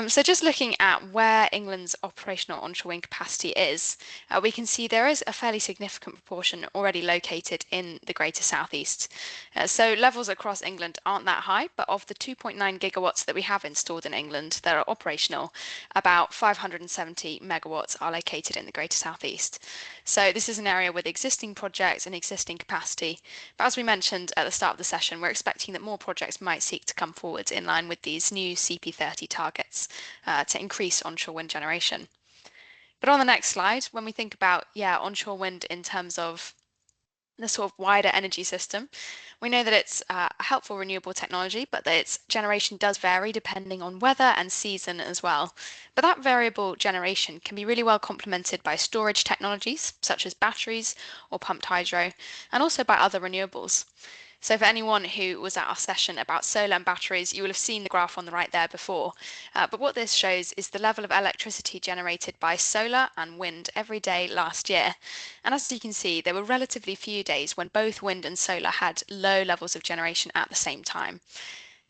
So just looking at where England's operational onshore wind capacity is, we can see there is a fairly significant proportion already located in the Greater South East. So levels across England aren't that high, but of the 2.9 gigawatts that we have installed in England that are operational, about 570 megawatts are located in the Greater South East. So this is an area with existing projects and existing capacity. But as we mentioned at the start of the session, we're expecting that more projects might seek to come forward in line with these new CP30 targets to increase onshore wind generation. But on the next slide, when we think about onshore wind in terms of the sort of wider energy system, we know that it's a helpful renewable technology, but that its generation does vary depending on weather and season as well. But that variable generation can be really well complemented by storage technologies such as batteries or pumped hydro, and also by other renewables. So for anyone who was at our session about solar and batteries, you will have seen the graph on the right there before. But what this shows is the level of electricity generated by solar and wind every day last year. And as you can see, there were relatively few days when both wind and solar had low levels of generation at the same time.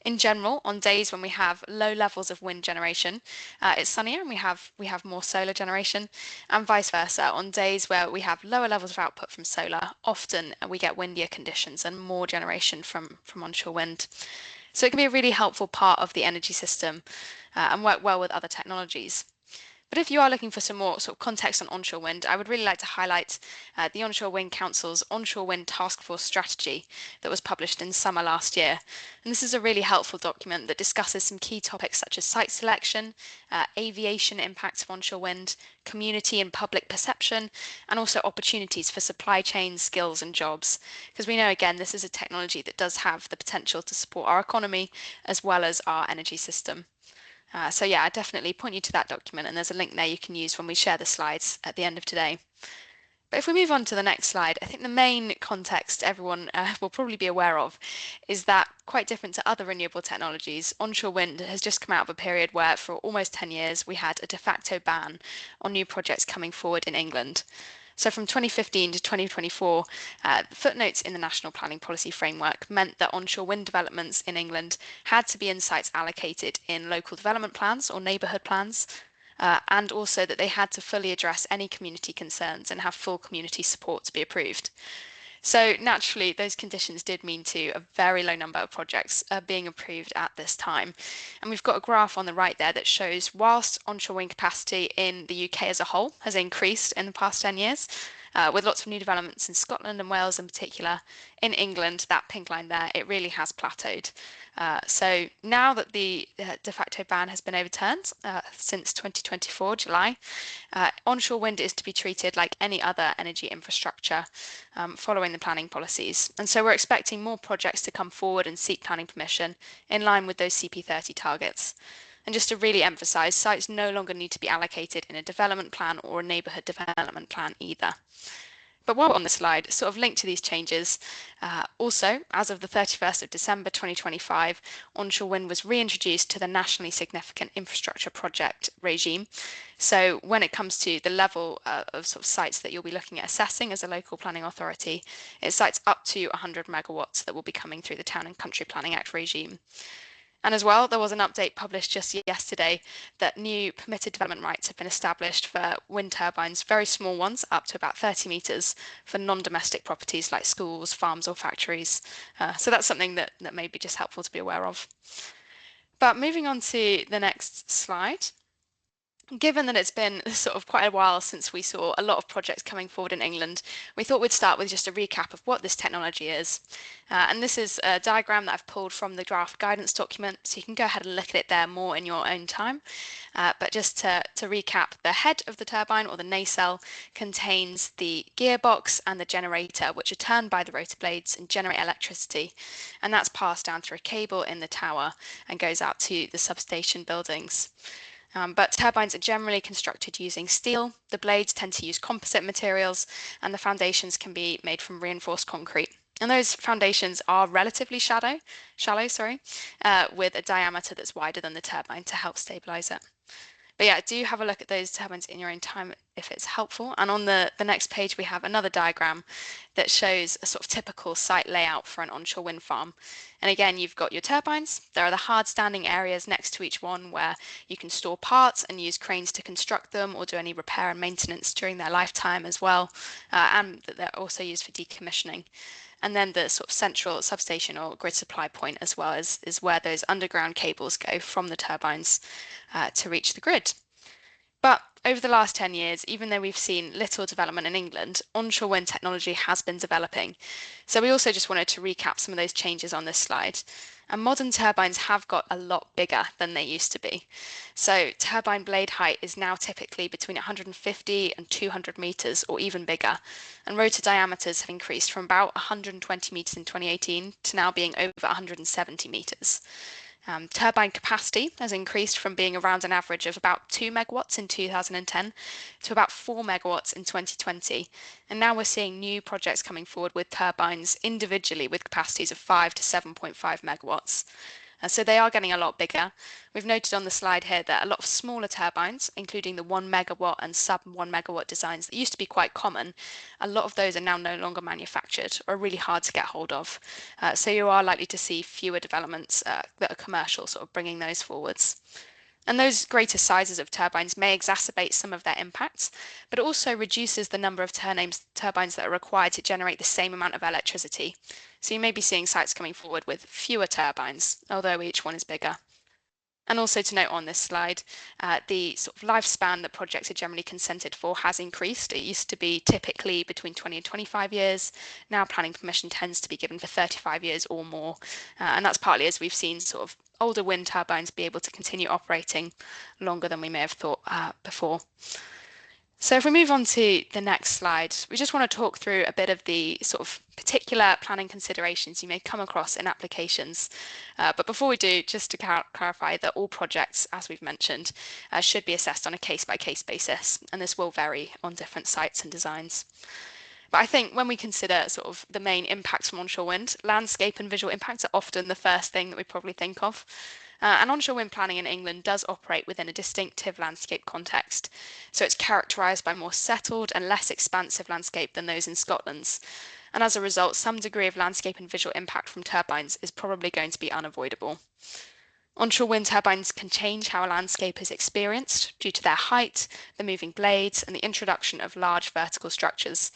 In general, on days when we have low levels of wind generation, it's sunnier and we have more solar generation, and vice versa. On days where we have lower levels of output from solar, often we get windier conditions and more generation from onshore wind. So it can be a really helpful part of the energy system and work well with other technologies. But if you are looking for some more sort of context on onshore wind, I would really like to highlight the Onshore Wind Council's Onshore Wind Task Force strategy that was published in summer last year. And this is a really helpful document that discusses some key topics such as site selection, aviation impacts of onshore wind, community and public perception, and also opportunities for supply chain skills and jobs. Because we know, again, this is a technology that does have the potential to support our economy as well as our energy system. So yeah, I definitely point you to that document, and there's a link there you can use when we share the slides at the end of today. But if we move on to the next slide, I think the main context everyone will probably be aware of is that, quite different to other renewable technologies, onshore wind has just come out of a period where for almost 10 years we had a de facto ban on new projects coming forward in England. So from 2015 to 2024, footnotes in the National Planning Policy Framework meant that onshore wind developments in England had to be in sites allocated in local development plans or neighbourhood plans, and also that they had to fully address any community concerns and have full community support to be approved. So naturally, those conditions did mean to a very low number of projects being approved at this time. And we've got a graph on the right there that shows whilst onshore wind capacity in the UK as a whole has increased in the past 10 years, with lots of new developments in Scotland and Wales in particular, in England, that pink line there, it really has plateaued. So now that the de facto ban has been overturned since 2024, July, onshore wind is to be treated like any other energy infrastructure following the planning policies. And so we're expecting more projects to come forward and seek planning permission in line with those CP30 targets. And just to really emphasise, sites no longer need to be allocated in a development plan or a neighbourhood development plan either. But while we're on the slide, sort of linked to these changes, also, as of the 31st of December 2025, onshore wind was reintroduced to the nationally significant infrastructure project regime. So when it comes to the level of sort of sites that you'll be looking at assessing as a local planning authority, it's sites up to 100 megawatts that will be coming through the Town and Country Planning Act regime. And as well, there was an update published just yesterday that new permitted development rights have been established for wind turbines, very small ones, up to about 30 metres, for non-domestic properties like schools, farms or factories. So that's something that may be just helpful to be aware of. But moving on to the next slide. Given that it's been sort of quite a while since we saw a lot of projects coming forward in England, we thought we'd start with just a recap of what this technology is. And this is a diagram that I've pulled from the draft guidance document, so you can go ahead and look at it there more in your own time. But just to recap, the head of the turbine, or the nacelle, contains the gearbox and the generator, which are turned by the rotor blades and generate electricity. And that's passed down through a cable in the tower and goes out to the substation buildings. But turbines are generally constructed using steel, the blades tend to use composite materials, and the foundations can be made from reinforced concrete. And those foundations are relatively shallow, with a diameter that's wider than the turbine to help stabilise it. But yeah, do have a look at those turbines in your own time if it's helpful. And on the next page, we have another diagram that shows a sort of typical site layout for an onshore wind farm. And again, you've got your turbines. There are the hard standing areas next to each one where you can store parts and use cranes to construct them or do any repair and maintenance during their lifetime as well. And that they're also used for decommissioning. And then the sort of central substation or grid supply point as well is where those underground cables go from the turbines to reach the grid. But over the last 10 years, even though we've seen little development in England, onshore wind technology has been developing. So we also just wanted to recap some of those changes on this slide. And modern turbines have got a lot bigger than they used to be. So turbine blade height is now typically between 150 and 200 meters or even bigger. And rotor diameters have increased from about 120 meters in 2018 to now being over 170 meters. Turbine capacity has increased from being around an average of about 2 megawatts in 2010 to about 4 megawatts in 2020. And now we're seeing new projects coming forward with turbines individually with capacities of 5 to 7.5 megawatts. So they are getting a lot bigger. We've noted on the slide here that a lot of smaller turbines, including the 1 megawatt and sub 1 megawatt designs that used to be quite common, a lot of those are now no longer manufactured or are really hard to get hold of. So you are likely to see fewer developments that are commercial, sort of bringing those forwards. And those greater sizes of turbines may exacerbate some of their impacts, but it also reduces the number of turbines that are required to generate the same amount of electricity. So you may be seeing sites coming forward with fewer turbines, although each one is bigger. And also to note on this slide, the sort of lifespan that projects are generally consented for has increased. It used to be typically between 20 and 25 years. Now planning permission tends to be given for 35 years or more. And that's partly as we've seen sort of older wind turbines be able to continue operating longer than we may have thought before. So if we move on to the next slide, we just want to talk through a bit of the sort of particular planning considerations you may come across in applications. But before we do, just to clarify that all projects, as we've mentioned, should be assessed on a case-by-case basis, and this will vary on different sites and designs. But I think when we consider sort of the main impacts from onshore wind, landscape and visual impacts are often the first thing that we probably think of. And onshore wind planning in England does operate within a distinctive landscape context. So it's characterised by more settled and less expansive landscape than those in Scotland's. And as a result, some degree of landscape and visual impact from turbines is probably going to be unavoidable. Onshore wind turbines can change how a landscape is experienced due to their height, the moving blades, and the introduction of large vertical structures.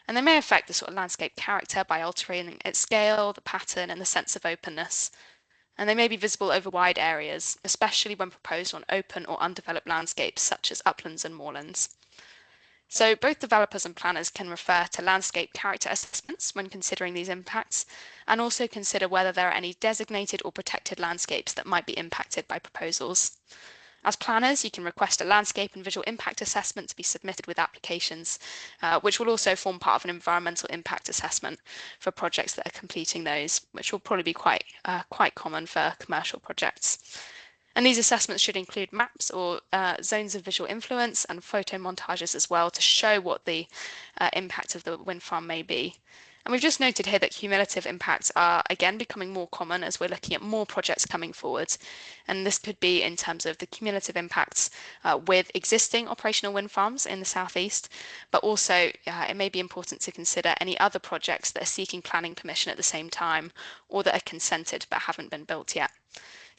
And they may affect the sort of landscape character by altering its scale, the pattern, and the sense of openness. And they may be visible over wide areas, especially when proposed on open or undeveloped landscapes such as uplands and moorlands. So both developers and planners can refer to landscape character assessments when considering these impacts, and also consider whether there are any designated or protected landscapes that might be impacted by proposals. As planners, you can request a landscape and visual impact assessment to be submitted with applications, which will also form part of an environmental impact assessment for projects that are completing those, which will probably be quite common for commercial projects. And these assessments should include maps or zones of visual influence and photo montages as well to show what the impact of the wind farm may be. And we've just noted here that cumulative impacts are again becoming more common as we're looking at more projects coming forward. And this could be in terms of the cumulative impacts with existing operational wind farms in the southeast, but also it may be important to consider any other projects that are seeking planning permission at the same time or that are consented but haven't been built yet.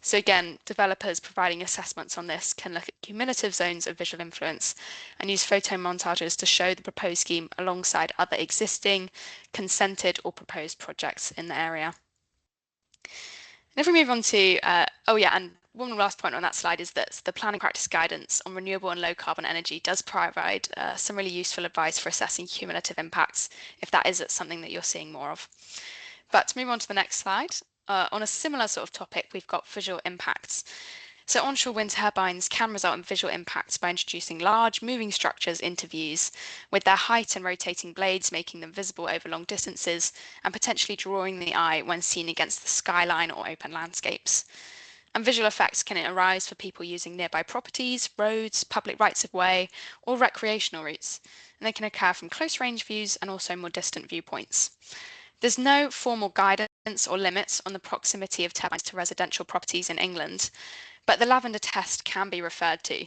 So again, developers providing assessments on this can look at cumulative zones of visual influence and use photo montages to show the proposed scheme alongside other existing, consented or proposed projects in the area. And if we move on to, and one last point on that slide is that the planning practice guidance on renewable and low carbon energy does provide some really useful advice for assessing cumulative impacts if that is something that you're seeing more of. But to move on to the next slide, on a similar sort of topic, we've got visual impacts. So onshore wind turbines can result in visual impacts by introducing large moving structures into views, with their height and rotating blades making them visible over long distances and potentially drawing the eye when seen against the skyline or open landscapes. And visual effects can arise for people using nearby properties, roads, public rights of way, or recreational routes. And they can occur from close range views and also more distant viewpoints. There's no formal guidance or limits on the proximity of turbines to residential properties in England, but the lavender test can be referred to.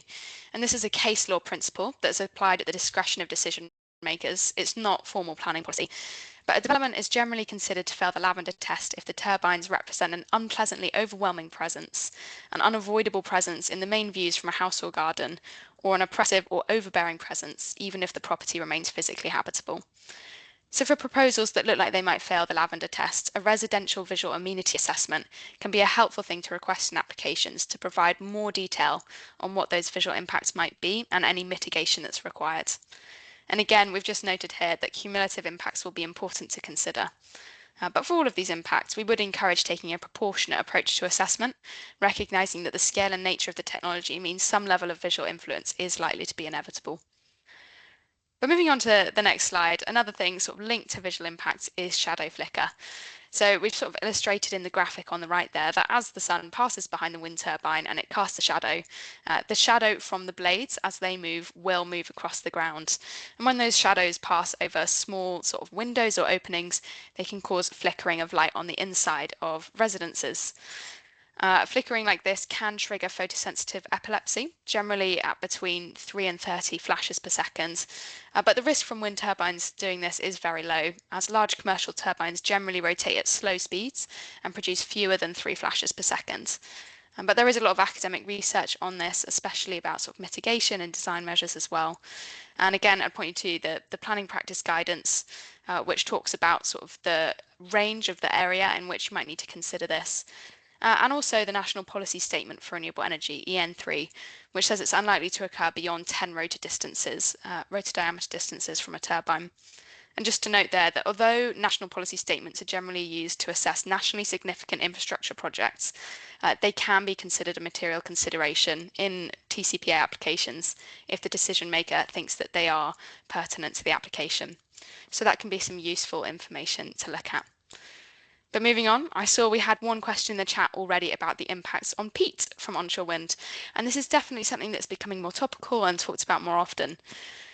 And this is a case law principle that's applied at the discretion of decision makers. It's not formal planning policy. But a development is generally considered to fail the lavender test if the turbines represent an unpleasantly overwhelming presence, an unavoidable presence in the main views from a house or garden, or an oppressive or overbearing presence, even if the property remains physically habitable. So for proposals that look like they might fail the lavender test, a residential visual amenity assessment can be a helpful thing to request in applications to provide more detail on what those visual impacts might be and any mitigation that's required. And again, we've just noted here that cumulative impacts will be important to consider. But for all of these impacts, we would encourage taking a proportionate approach to assessment, recognising that the scale and nature of the technology means some level of visual influence is likely to be inevitable. But moving on to the next slide, another thing sort of linked to visual impacts is shadow flicker. So we've sort of illustrated in the graphic on the right there that as the sun passes behind the wind turbine and it casts the shadow from the blades as they move will move across the ground. And when those shadows pass over small sort of windows or openings, they can cause flickering of light on the inside of residences. Flickering like this can trigger photosensitive epilepsy, generally at between 3 and 30 flashes per second. But the risk from wind turbines doing this is very low, as large commercial turbines generally rotate at slow speeds and produce fewer than 3 flashes per second. But there is a lot of academic research on this, especially about sort of mitigation and design measures as well. And again, I'd point you to the planning practice guidance, which talks about sort of the range of the area in which you might need to consider this. And also the National Policy Statement for Renewable Energy, EN3, which says it's unlikely to occur beyond 10 rotor diameter distances from a turbine. And just to note there that although national policy statements are generally used to assess nationally significant infrastructure projects, they can be considered a material consideration in TCPA applications if the decision maker thinks that they are pertinent to the application. So that can be some useful information to look at. But moving on, I saw we had one question in the chat already about the impacts on peat from onshore wind, and this is definitely something that's becoming more topical and talked about more often.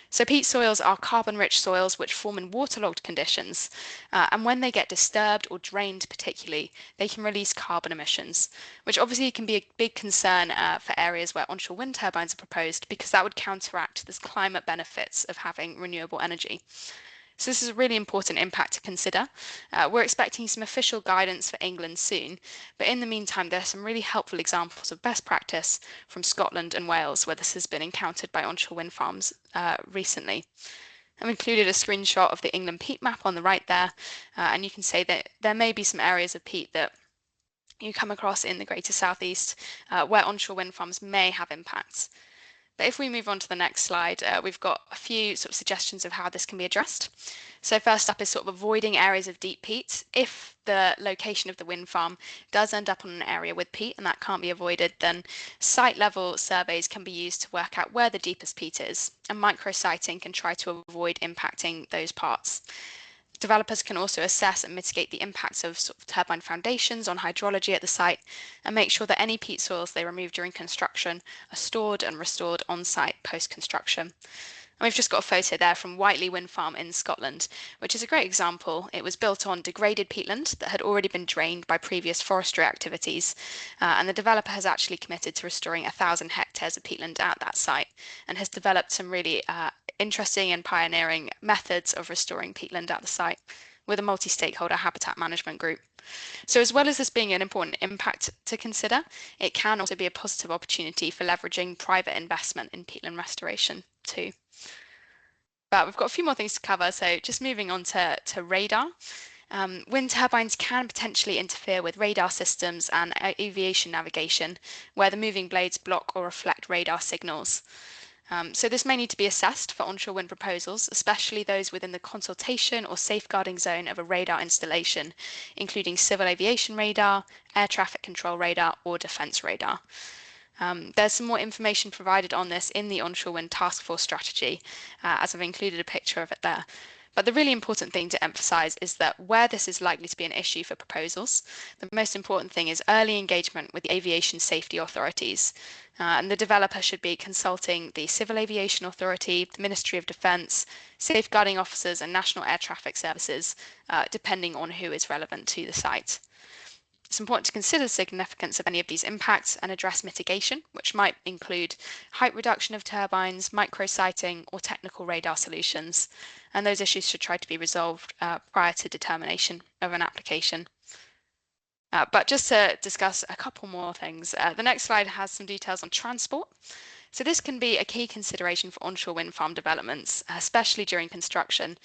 So peat soils are carbon-rich soils which form in waterlogged conditions, and when they get disturbed or drained particularly, they can release carbon emissions, which obviously can be a big concern for areas where onshore wind turbines are proposed, because that would counteract the climate benefits of having renewable energy. So this is a really important impact to consider. We're expecting some official guidance for England soon, but in the meantime, there are some really helpful examples of best practice from Scotland and Wales, where this has been encountered by onshore wind farms recently. I've included a screenshot of the England peat map on the right there, and you can say that there may be some areas of peat that you come across in the Greater Southeast where onshore wind farms may have impacts. But if we move on to the next slide, we've got a few sort of suggestions of how this can be addressed. So first up is sort of avoiding areas of deep peat. If the location of the wind farm does end up on an area with peat and that can't be avoided, then site level surveys can be used to work out where the deepest peat is, and micrositing can try to avoid impacting those parts. Developers can also assess and mitigate the impacts of, sort of turbine foundations on hydrology at the site and make sure that any peat soils they remove during construction are stored and restored on site post-construction. And we've just got a photo there from Whiteley Wind Farm in Scotland, which is a great example. It was built on degraded peatland that had already been drained by previous forestry activities, and the developer has actually committed to restoring 1,000 hectares of peatland at that site and has developed some really interesting and pioneering methods of restoring peatland at the site with a multi-stakeholder habitat management group. So as well as this being an important impact to consider, it can also be a positive opportunity for leveraging private investment in peatland restoration too. But we've got a few more things to cover, so just moving on to radar. Wind turbines can potentially interfere with radar systems and aviation navigation, where the moving blades block or reflect radar signals. So this may need to be assessed for onshore wind proposals, especially those within the consultation or safeguarding zone of a radar installation, including civil aviation radar, air traffic control radar, or defence radar. There's some more information provided on this in the onshore wind task force strategy, as I've included a picture of it there. But the really important thing to emphasise is that where this is likely to be an issue for proposals, the most important thing is early engagement with the aviation safety authorities. And the developer should be consulting the Civil Aviation Authority, the Ministry of Defence, safeguarding officers, and National Air Traffic Services, depending on who is relevant to the site. It's important to consider the significance of any of these impacts and address mitigation, which might include height reduction of turbines, microsighting, or technical radar solutions. And those issues should try to be resolved prior to determination of an application. But just to discuss a couple more things, the next slide has some details on transport. So this can be a key consideration for onshore wind farm developments, especially during construction,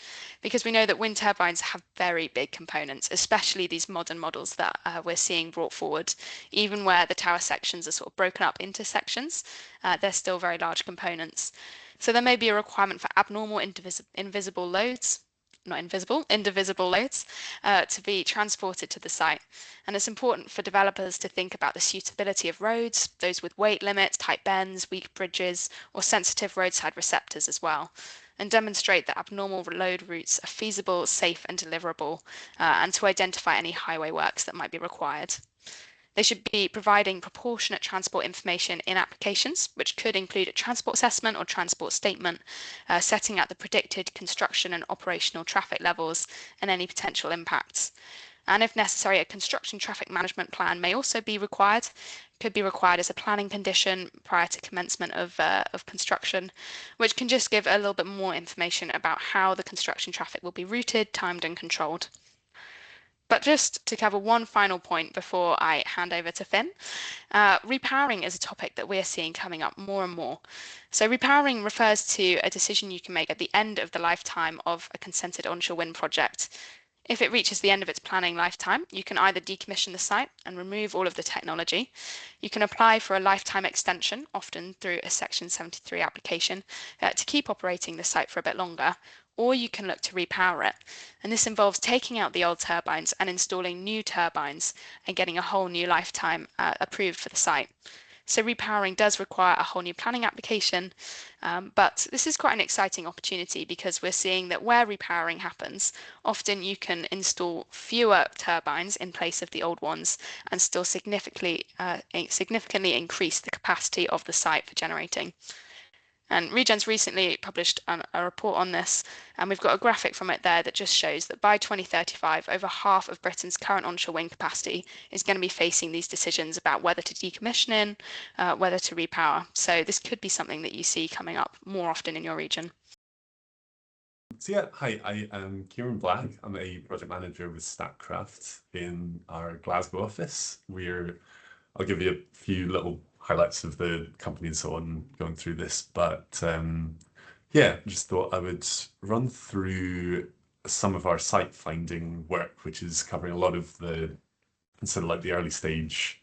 because we know that wind turbines have very big components, especially these modern models that we're seeing brought forward. Even where the tower sections are sort of broken up into sections, they're still very large components. So there may be a requirement for abnormal indivisible loads, to be transported to the site. And it's important for developers to think about the suitability of roads, those with weight limits, tight bends, weak bridges, or sensitive roadside receptors as well, and demonstrate that abnormal load routes are feasible, safe, and deliverable, and to identify any highway works that might be required. They should be providing proportionate transport information in applications, which could include a transport assessment or transport statement, setting out the predicted construction and operational traffic levels and any potential impacts. And if necessary, a construction traffic management plan may also be required, could be required as a planning condition prior to commencement of construction, which can just give a little bit more information about how the construction traffic will be routed, timed, and controlled. But just to cover one final point before I hand over to Finn, repowering is a topic that we're seeing coming up more and more. So repowering refers to a decision you can make at the end of the lifetime of a consented onshore wind project. If it reaches the end of its planning lifetime, you can either decommission the site and remove all of the technology. You can apply for a lifetime extension, often through a Section 73 application, to keep operating the site for a bit longer, or you can look to repower it. And this involves taking out the old turbines and installing new turbines and getting a whole new lifetime approved for the site. So repowering does require a whole new planning application, but this is quite an exciting opportunity because we're seeing that where repowering happens, often you can install fewer turbines in place of the old ones and still significantly increase the capacity of the site for generating. And Regen's recently published a report on this, and we've got a graphic from it there that just shows that by 2035, over half of Britain's current onshore wind capacity is going to be facing these decisions about whether to decommission, whether to repower. So this could be something that you see coming up more often in your region. So yeah, hi, I am Ciaran Black. I'm a project manager with Statkraft in our Glasgow office. I'll give you a few little highlights of the company and so on going through this, but yeah, just thought I would run through some of our site finding work, which is covering a lot of the consider like the early stage,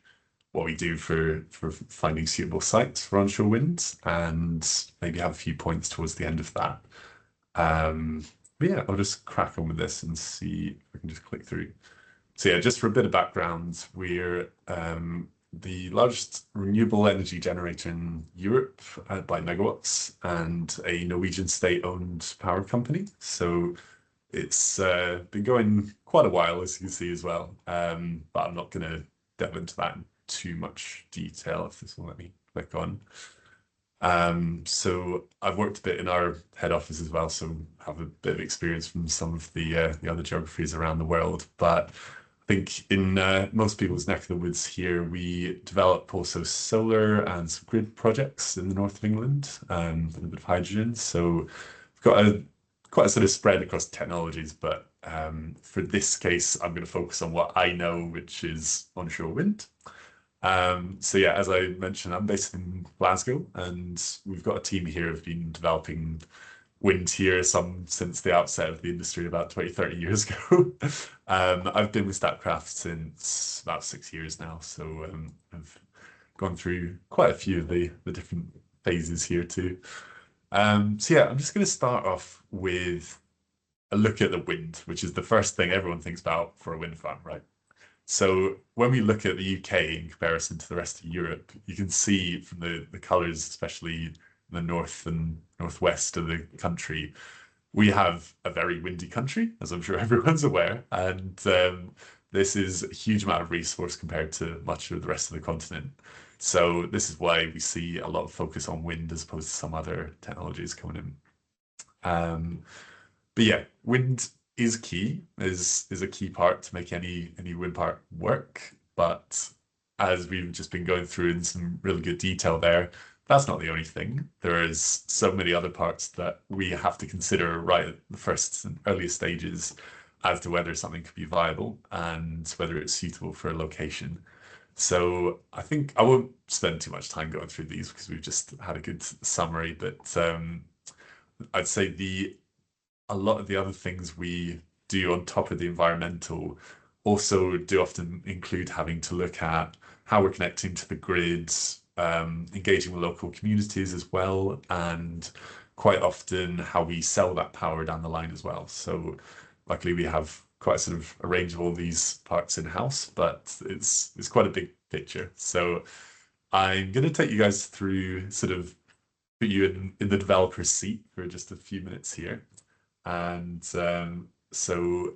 what we do for finding suitable sites for onshore wind, and maybe have a few points towards the end of that. But yeah, I'll just crack on with this and see if I can just click through. So yeah, just for a bit of background, we're the largest renewable energy generator in Europe by megawatts, and a Norwegian state-owned power company. So it's been going quite a while, as you can see as well. But I'm not going to delve into that in too much detail, if this will let me click on. So I've worked a bit in our head office as well, so have a bit of experience from some of the other geographies around the world. But I think in most people's neck of the woods here, we develop also solar and some grid projects in the north of England, and a bit of hydrogen. So we've got quite a sort of spread across technologies, but for this case, I'm going to focus on what I know, which is onshore wind. So yeah, as I mentioned, I'm based in Glasgow, and we've got a team here who've been developing wind here since the outset of the industry about 20, 30 years ago. I've been with Statkraft since about 6 years now, so I've gone through quite a few of the different phases here too. So yeah, I'm just going to start off with a look at the wind, which is the first thing everyone thinks about for a wind farm, right? So when we look at the UK in comparison to the rest of Europe, you can see from the colours, especially in the north and northwest of the country, we have a very windy country, as I'm sure everyone's aware, and this is a huge amount of resource compared to much of the rest of the continent. So this is why we see a lot of focus on wind as opposed to some other technologies coming in. Um, but yeah, wind is key, is a key part to make any wind park work. But as we've just been going through in some really good detail there, that's not the only thing. There is so many other parts that we have to consider right at the first and earliest stages as to whether something could be viable and whether it's suitable for a location. So I think I won't spend too much time going through these because we've just had a good summary, but I'd say the a lot of the other things we do on top of the environmental also do often include having to look at how we're connecting to the grids, engaging with local communities as well, and quite often how we sell that power down the line as well. So luckily we have quite a sort of a range of all these parts in-house, but it's quite a big picture. So I'm going to take you guys through sort of put you in the developer's seat for just a few minutes here. And so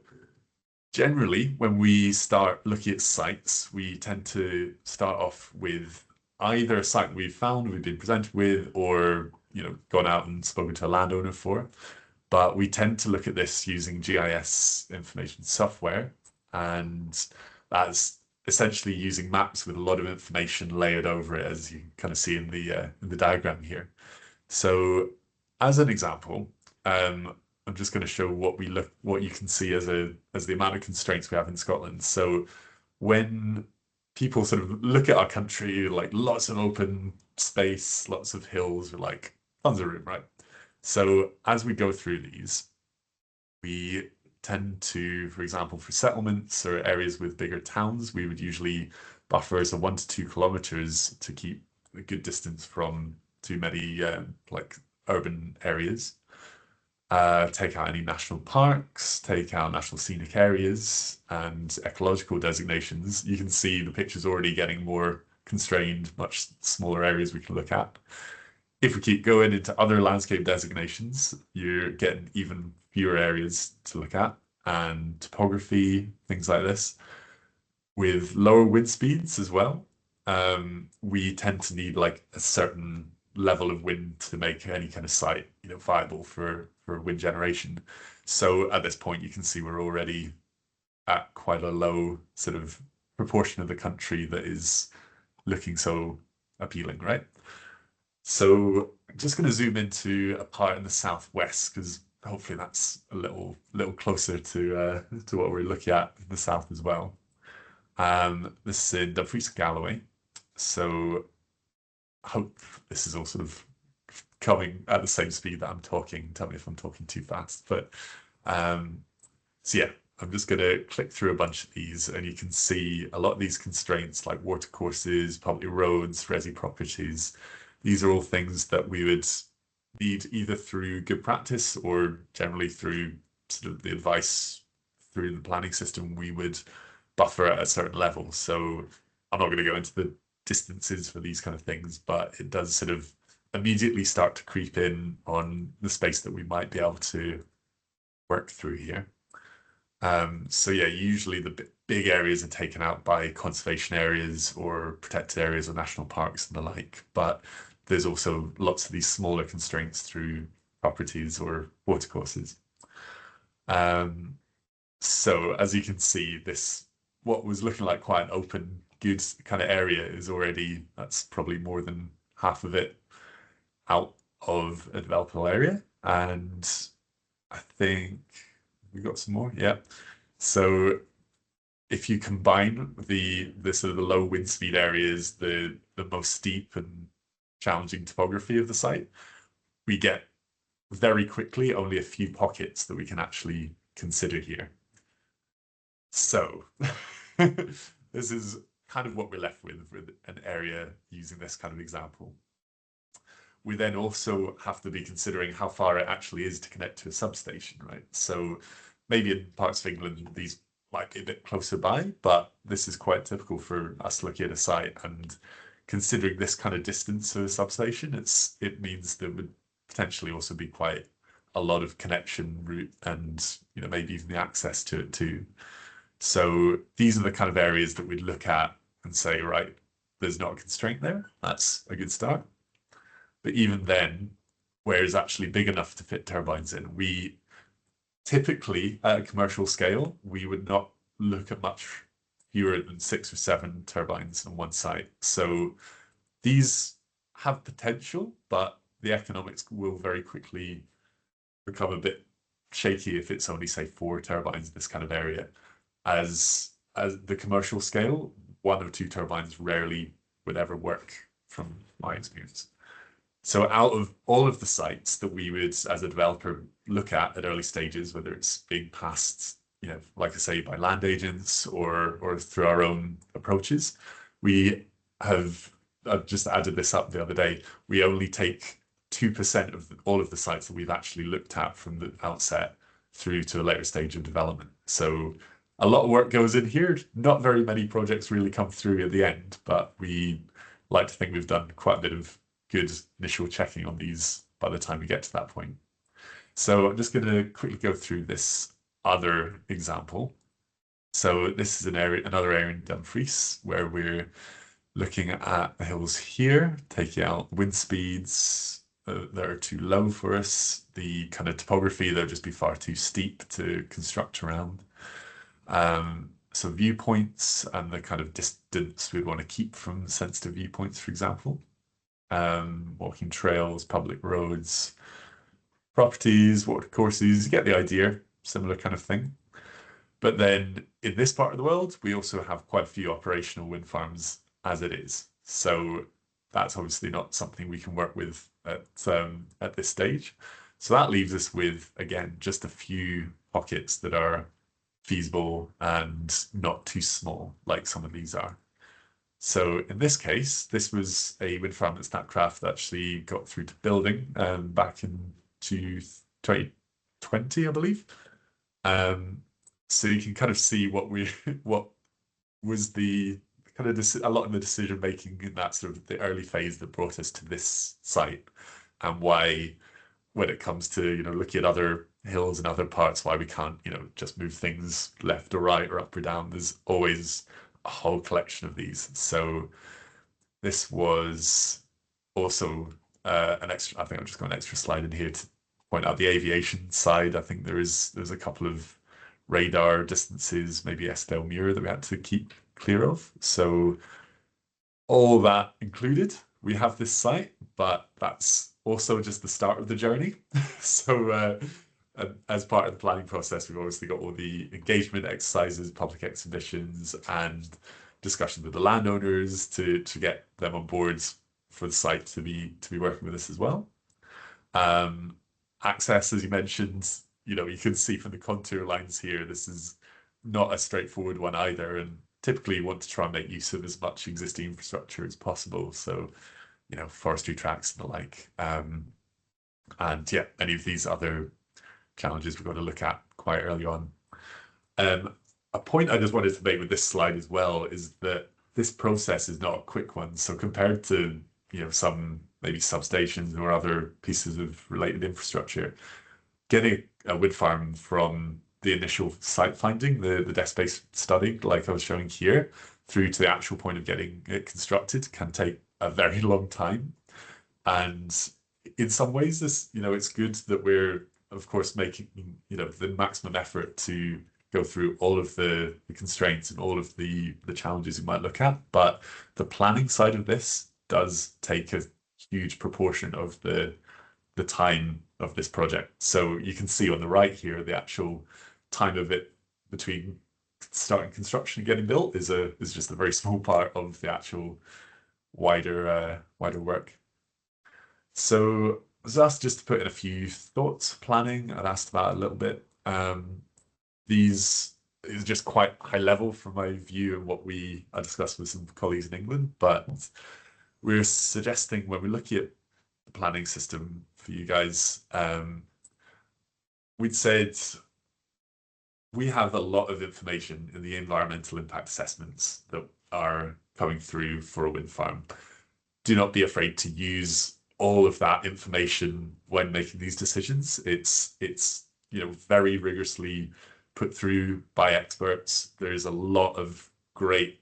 generally, when we start looking at sites, we tend to start off with either a site we've found, we've been presented with, or gone out and spoken to a landowner for. But we tend to look at this using GIS information software, and that's essentially using maps with a lot of information layered over it, as you can kind of see in the diagram here. So, as an example, I'm just going to show what you can see as the amount of constraints we have in Scotland. So, when people sort of look at our country, like lots of open space, lots of hills, with like tons of room, right? So, as we go through these, we tend to, for example, for settlements or areas with bigger towns, we would usually buffer as a 1 to 2 kilometers to keep a good distance from too many like urban areas. Take out any national parks, take out national scenic areas and ecological designations. You can see the picture's already getting more constrained, much smaller areas we can look at. If we keep going into other landscape designations, you're getting even fewer areas to look at, and topography, things like this. With lower wind speeds as well, we tend to need like a certain level of wind to make any kind of site, viable for wind generation. So at this point, you can see we're already at quite a low sort of proportion of the country that is looking so appealing, right? So I'm just going to zoom into a part in the southwest because hopefully that's a little closer to what we're looking at in the south as well. This is in Dumfries, Galloway. So I hope this is all sort of coming at the same speed that I'm talking. Tell me if I'm talking too fast. But so yeah, I'm just going to click through a bunch of these, and you can see a lot of these constraints like watercourses, public roads, resi properties. These are all things that we would need either through good practice or generally through sort of the advice through the planning system. We would buffer at a certain level. So I'm not going to go into the distances for these kind of things, but it does sort of immediately start to creep in on the space that we might be able to work through here. So yeah, usually the big areas are taken out by conservation areas or protected areas or national parks and the like, but there's also lots of these smaller constraints through properties or watercourses. So as you can see, this what was looking like quite an open, good kind of area is already, that's probably more than half of it out of a developable area. And I think we got some more. Yeah. So if you combine the sort of the low wind speed areas, the most steep and challenging topography of the site, we get very quickly only a few pockets that we can actually consider here. So this is kind of what we're left with an area using this kind of example. We then also have to be considering how far it actually is to connect to a substation, right? So maybe in parts of England, these might be a bit closer by, but this is quite typical for us looking at a site and considering this kind of distance to a substation. It means there would potentially also be quite a lot of connection route and maybe even the access to it too. So these are the kind of areas that we'd look at and say, right, there's not a constraint there. That's a good start. But even then, where is actually big enough to fit turbines in? We typically, at a commercial scale, we would not look at much fewer than 6 or 7 turbines on one site. So these have potential, but the economics will very quickly become a bit shaky if it's only, say, 4 turbines in this kind of area. As the commercial scale, 1 or 2 turbines rarely would ever work from my experience. So out of all of the sites that we would, as a developer, look at early stages, whether it's being passed, like I say, by land agents or through our own approaches, we have I've just added this up the other day. We only take 2% of all of the sites that we've actually looked at from the outset through to a later stage of development. So a lot of work goes in here. Not very many projects really come through at the end, but we like to think we've done quite a bit of good initial checking on these by the time we get to that point. So I'm just going to quickly go through this other example. So this is another area in Dumfries where we're looking at the hills here, taking out wind speeds that are too low for us. The kind of topography, they'll just be far too steep to construct around. So viewpoints and the kind of distance we'd want to keep from sensitive viewpoints, for example. Walking trails, public roads, properties, water courses, you get the idea, similar kind of thing. But then in this part of the world, we also have quite a few operational wind farms as it is. So that's obviously not something we can work with at this stage. So that leaves us with, again, just a few pockets that are feasible and not too small, like some of these are. So in this case, this was a wind farm that Statkraft actually got through to building back in 2020, I believe. So you can kind of see what was the kind of a lot of the decision making in that sort of the early phase that brought us to this site, and why when it comes to looking at other hills and other parts, why we can't just move things left or right or up or down. There's always a whole collection of these. So this was also an extra. I think I've just got an extra slide in here to point out the aviation side. I think there's a couple of radar distances, maybe Estelle Muir, that we had to keep clear of. So all that included, we have this site, but that's also just the start of the journey. So as part of the planning process, we've obviously got all the engagement exercises, public exhibitions, and discussions with the landowners to get them on board for the site to be working with us as well. Access, as you mentioned, you can see from the contour lines here, this is not a straightforward one either. And typically you want to try and make use of as much existing infrastructure as possible. So, forestry tracks and the like. And yeah, any of these other challenges we've got to look at quite early on. A point I just wanted to make with this slide as well is that this process is not a quick one. So compared to, some maybe substations or other pieces of related infrastructure, getting a wind farm from the initial site finding, the desk-based study, like I was showing here, through to the actual point of getting it constructed can take a very long time. And in some ways, this, it's good that we're, of course, making, the maximum effort to go through all of the constraints and all of the challenges you might look at. But the planning side of this does take a huge proportion of the time of this project. So you can see on the right here, the actual time of it between starting construction and getting built is just a very small part of the actual wider work. So I was asked just to put in a few thoughts planning. I'd asked about a little bit. These is just quite high level from my view and what I discussed with some colleagues in England, but we're suggesting when we're looking at the planning system for you guys, we'd said we have a lot of information in the environmental impact assessments that are coming through for a wind farm. Do not be afraid to use all of that information when making these decisions. It's very rigorously put through by experts. There's a lot of great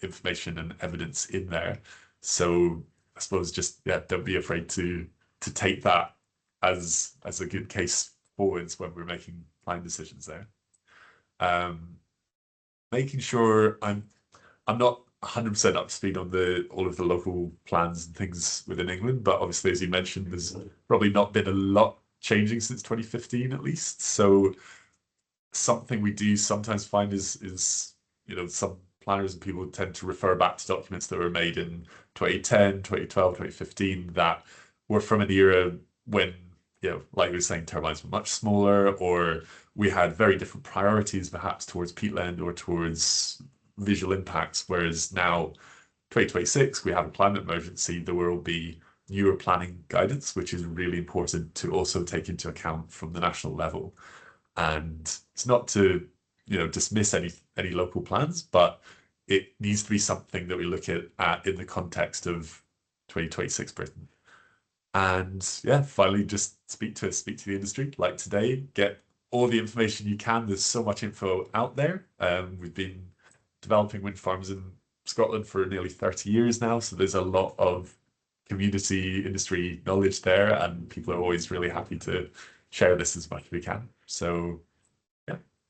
information and evidence in there. So I suppose just don't be afraid to take that as a good case forwards when we're making planning decisions there. Making sure I'm not 100% up to speed on all of the local plans and things within England, but obviously, as you mentioned, there's probably not been a lot changing since 2015 at least. So something we do sometimes find is some planners and people tend to refer back to documents that were made in 2010, 2012, 2015 that were from an era when, like we were saying, turbines were much smaller, or we had very different priorities perhaps towards peatland or towards visual impacts, whereas now 2026 we have a climate emergency. There will be newer planning guidance, which is really important to also take into account from the national level. And it's not to dismiss any local plans, but it needs to be something that we look at in the context of 2026 Britain. And finally, just speak to the industry. Like today, get all the information you can. There's so much info out there. We've been developing wind farms in Scotland for nearly 30 years now, so there's a lot of community industry knowledge there, and people are always really happy to share this as much as we can. So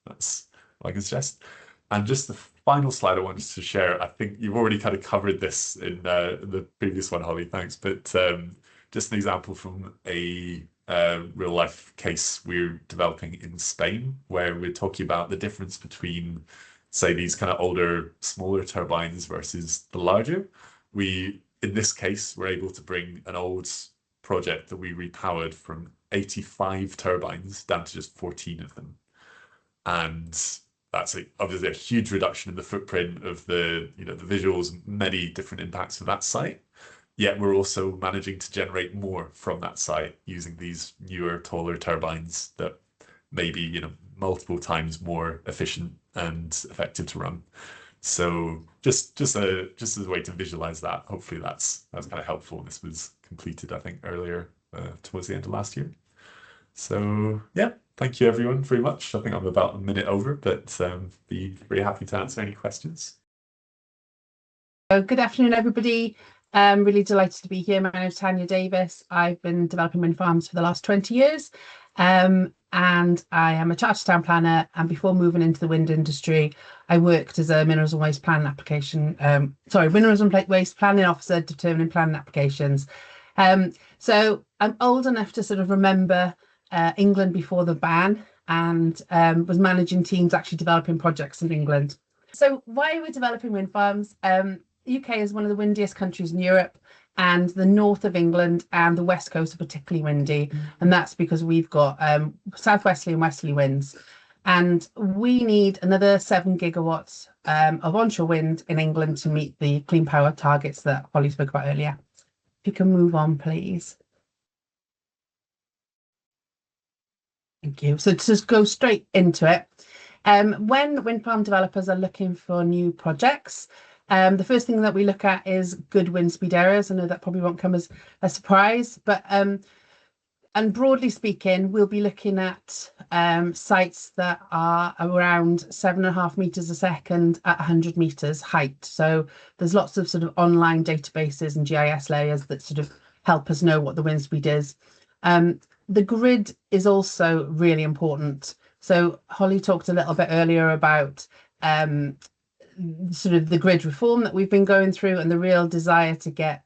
that's what I can suggest. And just the final slide I wanted to share, I think you've already kind of covered this in the previous one, Holly, thanks, but just an example from a real life case we're developing in Spain, where we're talking about the difference between, say, these kind of older, smaller turbines versus the larger. In this case, we're able to bring an old project that we repowered from 85 turbines down to just 14 of them. And that's obviously a huge reduction in the footprint of the visuals, many different impacts of that site. Yet we're also managing to generate more from that site using these newer, taller turbines that may be, multiple times more efficient and effective to run. So just as a way to visualize that, hopefully that's kind of helpful. This was completed, I think, earlier towards the end of last year. So thank you everyone very much. I think I'm about a minute over, but be very happy to answer any questions. Good afternoon, everybody. I'm really delighted to be here. My name is Tanya Davies. I've been developing wind farms for the last 20 years. And I am a chartered town planner. And before moving into the wind industry, I worked as a minerals and waste planning waste planning officer, determining planning applications. So I'm old enough to sort of remember England before the ban, and was managing teams actually developing projects in England. So why are we developing wind farms? UK is one of the windiest countries in Europe, and the north of England and the west coast are particularly windy, and that's because we've got southwesterly and westerly winds, and we need another 7 gigawatts of onshore wind in England to meet the clean power targets that Holly spoke about earlier. If you can move on, please. Thank you. So to just go straight into it, when wind farm developers are looking for new projects, the first thing that we look at is good wind speed areas. I know that probably won't come as a surprise, but and broadly speaking, we'll be looking at sites that are around 7.5 meters a second at 100 meters height. So there's lots of sort of online databases and GIS layers that sort of help us know what the wind speed is. The grid is also really important. So Holly talked a little bit earlier about sort of the grid reform that we've been going through, and the real desire to get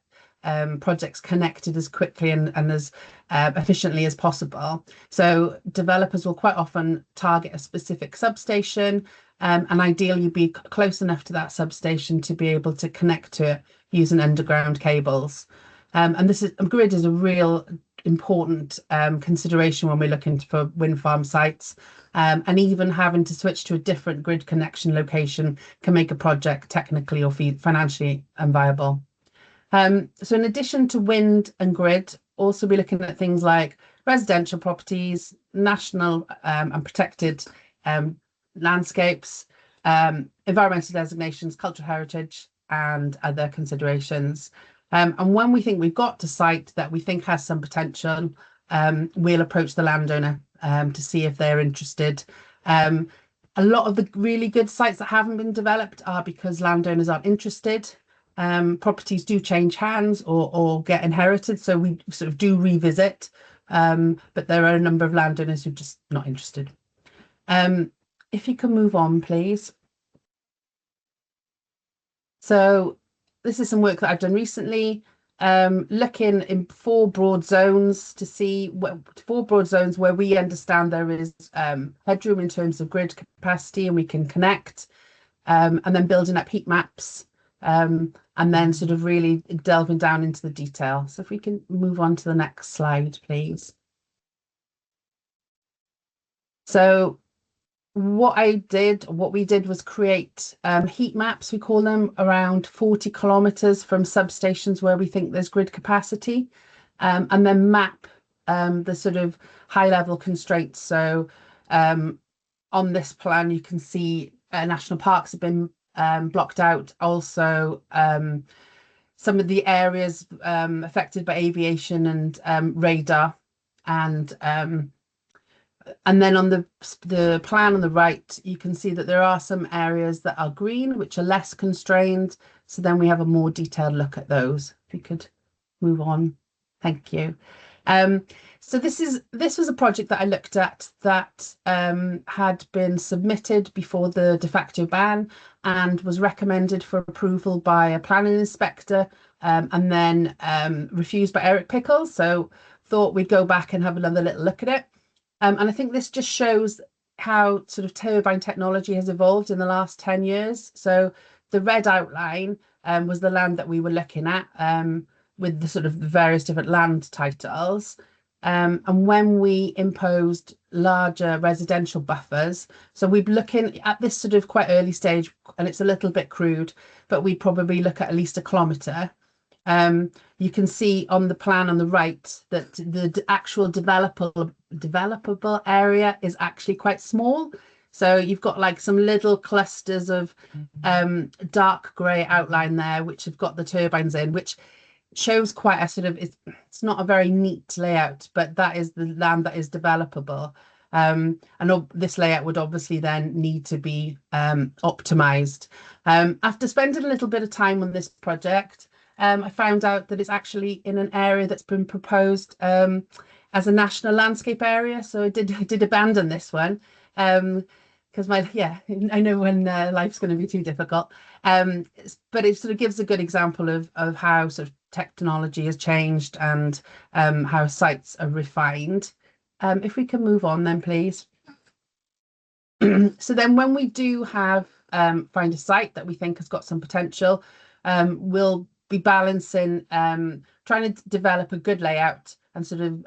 projects connected as quickly and as efficiently as possible. So developers will quite often target a specific substation, and ideally be close enough to that substation to be able to connect to it using underground cables. And this grid is a real important consideration when we're looking for wind farm sites, and even having to switch to a different grid connection location can make a project technically or financially unviable. So in addition to wind and grid, also be looking at things like residential properties, national and protected landscapes, environmental designations, cultural heritage, and other considerations. And when we think we've got a site that we think has some potential, we'll approach the landowner to see if they're interested. A lot of the really good sites that haven't been developed are because landowners aren't interested. Properties do change hands or get inherited, so we sort of do revisit. But there are a number of landowners who are just not interested. If you can move on, please. So this is some work that I've done recently, looking in 4 broad zones to see 4 broad zones where we understand there is headroom in terms of grid capacity and we can connect, and then building up heat maps, and then sort of really delving down into the detail. So if we can move on to the next slide, please. So what we did was create heat maps, we call them, around 40 kilometers from substations where we think there's grid capacity, and then map the sort of high level constraints. So on this plan, you can see national parks have been blocked out. Also, some of the areas affected by aviation and radar, and then on the plan on the right, you can see that there are some areas that are green, which are less constrained. So then we have a more detailed look at those. If you could move on. Thank you. So this was a project that I looked at that had been submitted before the de facto ban and was recommended for approval by a planning inspector, and then refused by Eric Pickles. So thought we'd go back and have another little look at it. And I think this just shows how sort of turbine technology has evolved in the last 10 years. So the red outline was the land that we were looking at, with the sort of the various different land titles. And when we imposed larger residential buffers, so we'd looking at this sort of quite early stage, and it's a little bit crude, but we'd probably look at least a kilometre. You can see on the plan on the right that the actual developable area is actually quite small. So you've got like some little clusters of dark grey outline there, which have got the turbines in, which shows quite a sort of, it's not a very neat layout, but that is the land that is developable. And this layout would obviously then need to be optimised. After spending a little bit of time on this project, I found out that it's actually in an area that's been proposed as a national landscape area. So I did abandon this one, because I know when life's going to be too difficult. But it sort of gives a good example of how sort of technology has changed and how sites are refined. If we can move on then, please. So then when we do have find a site that we think has got some potential, we'll be balancing, trying to develop a good layout and sort of,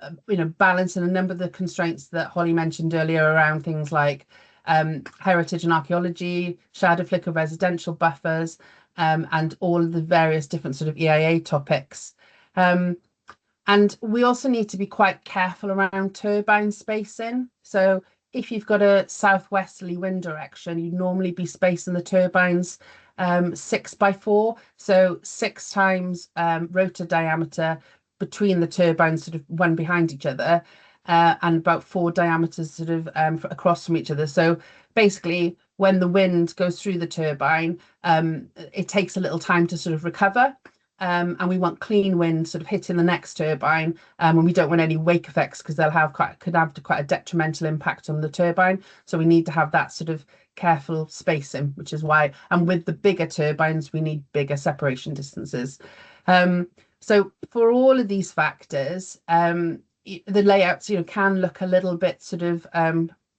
balancing a number of the constraints that Holly mentioned earlier around things like heritage and archaeology, shadow flicker residential buffers, and all of the various different sort of EIA topics. And we also need to be quite careful around turbine spacing. So if you've got a southwesterly wind direction, you'd normally be spacing the turbines 6 by 4, so 6 times rotor diameter between the turbines, sort of one behind each other, and about 4 diameters sort of across from each other. So basically, when the wind goes through the turbine, it takes a little time to sort of recover, and we want clean wind sort of hitting the next turbine, and we don't want any wake effects because they'll have could have quite a detrimental impact on the turbine. So we need to have that sort of careful spacing, which is why, and with the bigger turbines, we need bigger separation distances. So for all of these factors, the layouts, can look a little bit sort of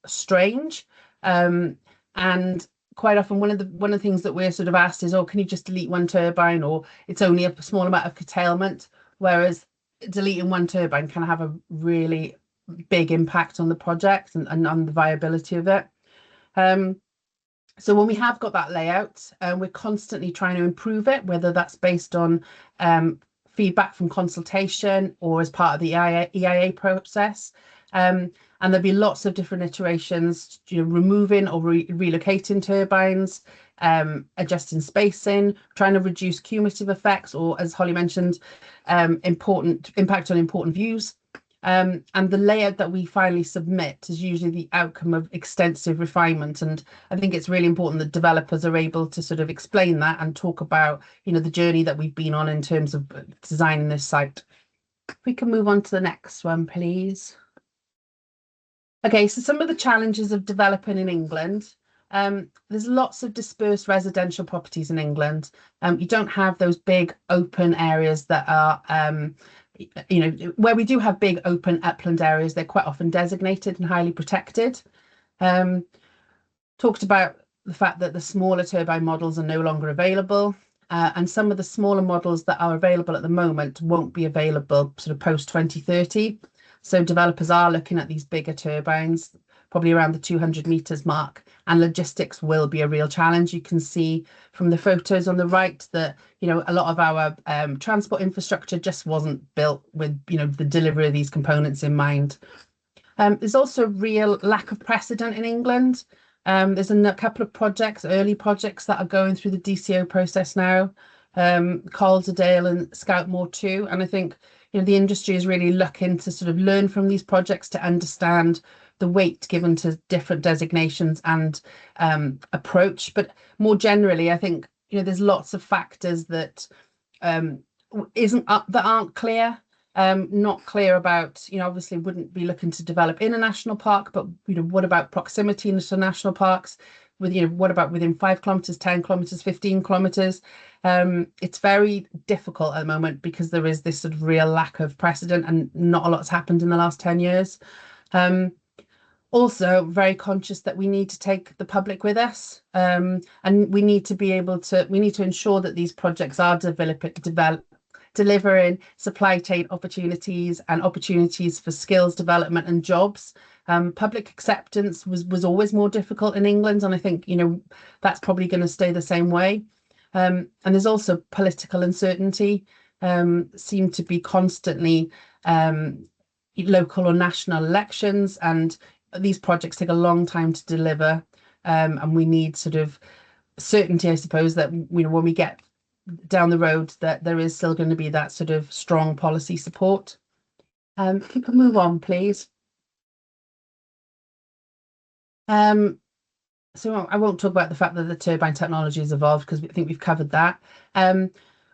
strange, and quite often one of the things that we're sort of asked is, oh, can you just delete one turbine, or it's only a small amount of curtailment, whereas deleting one turbine can have a really big impact on the project and on the viability of it. So when we have got that layout, we're constantly trying to improve it, whether that's based on feedback from consultation or as part of the EIA process. And there'll be lots of different iterations, removing or relocating turbines, adjusting spacing, trying to reduce cumulative effects, or as Holly mentioned, important impact on important views. And the layout that we finally submit is usually the outcome of extensive refinement. And I think it's really important that developers are able to sort of explain that and talk about, you know, the journey that we've been on in terms of designing this site. If we can move on to the next one, please. Okay, so some of the challenges of developing in England. There's lots of dispersed residential properties in England. You don't have those big open areas that are you know, where we do have big open upland areas, they're quite often designated and highly protected. Talked about the fact that the smaller turbine models are no longer available, and some of the smaller models that are available at the moment won't be available sort of post 2030. So developers are looking at these bigger turbines, probably around the 200 meters mark, and logistics will be a real challenge. You can see from the photos on the right that, you know, a lot of our transport infrastructure just wasn't built with, you know, the delivery of these components in mind. There's also a real lack of precedent in England. There's a couple of projects, early projects, that are going through the DCO process now, Calderdale and Scoutmore 2, and I think, you know, the industry is really looking to sort of learn from these projects to understand the weight given to different designations and approach. But more generally, I think, you know, there's lots of factors that that aren't clear. Not clear about, you know, obviously wouldn't be looking to develop in a national park, but, you know, what about proximity into national parks? With, you know, what about within 5 kilometers, 10 kilometers, 15 kilometers? It's very difficult at the moment because there is this sort of real lack of precedent and not a lot's happened in the last 10 years. Also very conscious that we need to take the public with us, and we need to be able to, we need to ensure that these projects are delivering supply chain opportunities and opportunities for skills development and jobs. Public acceptance was always more difficult in England, and I think, you know, that's probably going to stay the same way. And there's also political uncertainty, seem to be constantly local or national elections, and these projects take a long time to deliver, and we need sort of certainty, I suppose, that, you know, when we get down the road, that there is still going to be that sort of strong policy support. If you can move on, please. So I won't talk about the fact that the turbine technology has evolved, because I think we've covered that. One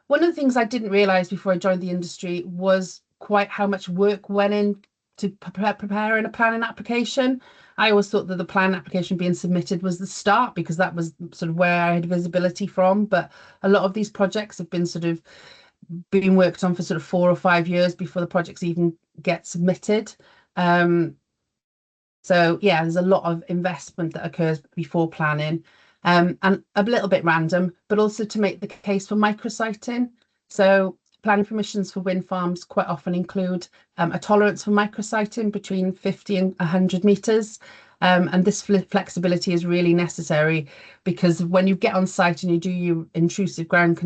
of the things I didn't realise before I joined the industry was quite how much work went in to preparing a planning application. I always thought that the plan application being submitted was the start, because that was sort of where I had visibility from. But a lot of these projects have been sort of being worked on for sort of 4 or 5 years before the projects even get submitted. So yeah, there's a lot of investment that occurs before planning, and a little bit random, but also to make the case for micrositing. So planning permissions for wind farms quite often include a tolerance for micrositing between 50 and 100 meters. And this flexibility is really necessary, because when you get on site and you do your intrusive ground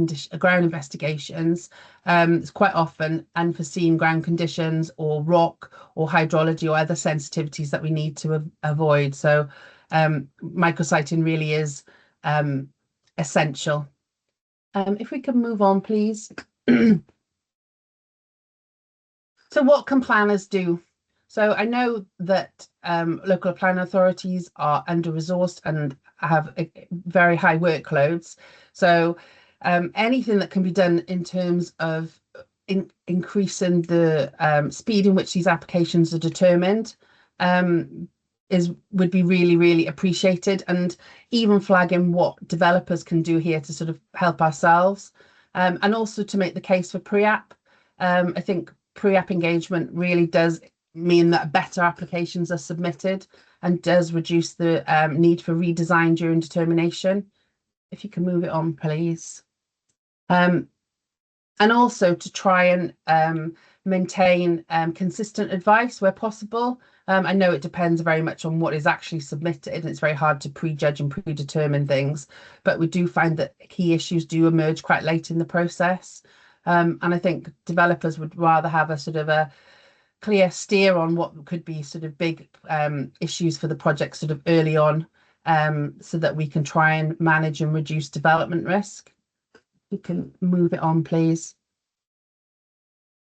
investigations, it's quite often unforeseen ground conditions or rock or hydrology or other sensitivities that we need to avoid. So micrositing really is essential. If we can move on, please. So what can planners do? So I know that local planning authorities are under-resourced and have very high workloads. So anything that can be done in terms of increasing the speed in which these applications are determined would be really, really appreciated, and even flagging what developers can do here to sort of help ourselves, and also to make the case for pre-app. I think pre-app engagement really does mean that better applications are submitted and does reduce the need for redesign during determination. If you can move it on, please. And also to try and maintain consistent advice where possible. I know it depends very much on what is actually submitted, and it's very hard to prejudge and predetermine things, but we do find that key issues do emerge quite late in the process. And I think developers would rather have a sort of a clear steer on what could be sort of big issues for the project sort of early on, so that we can try and manage and reduce development risk. You can move it on, please.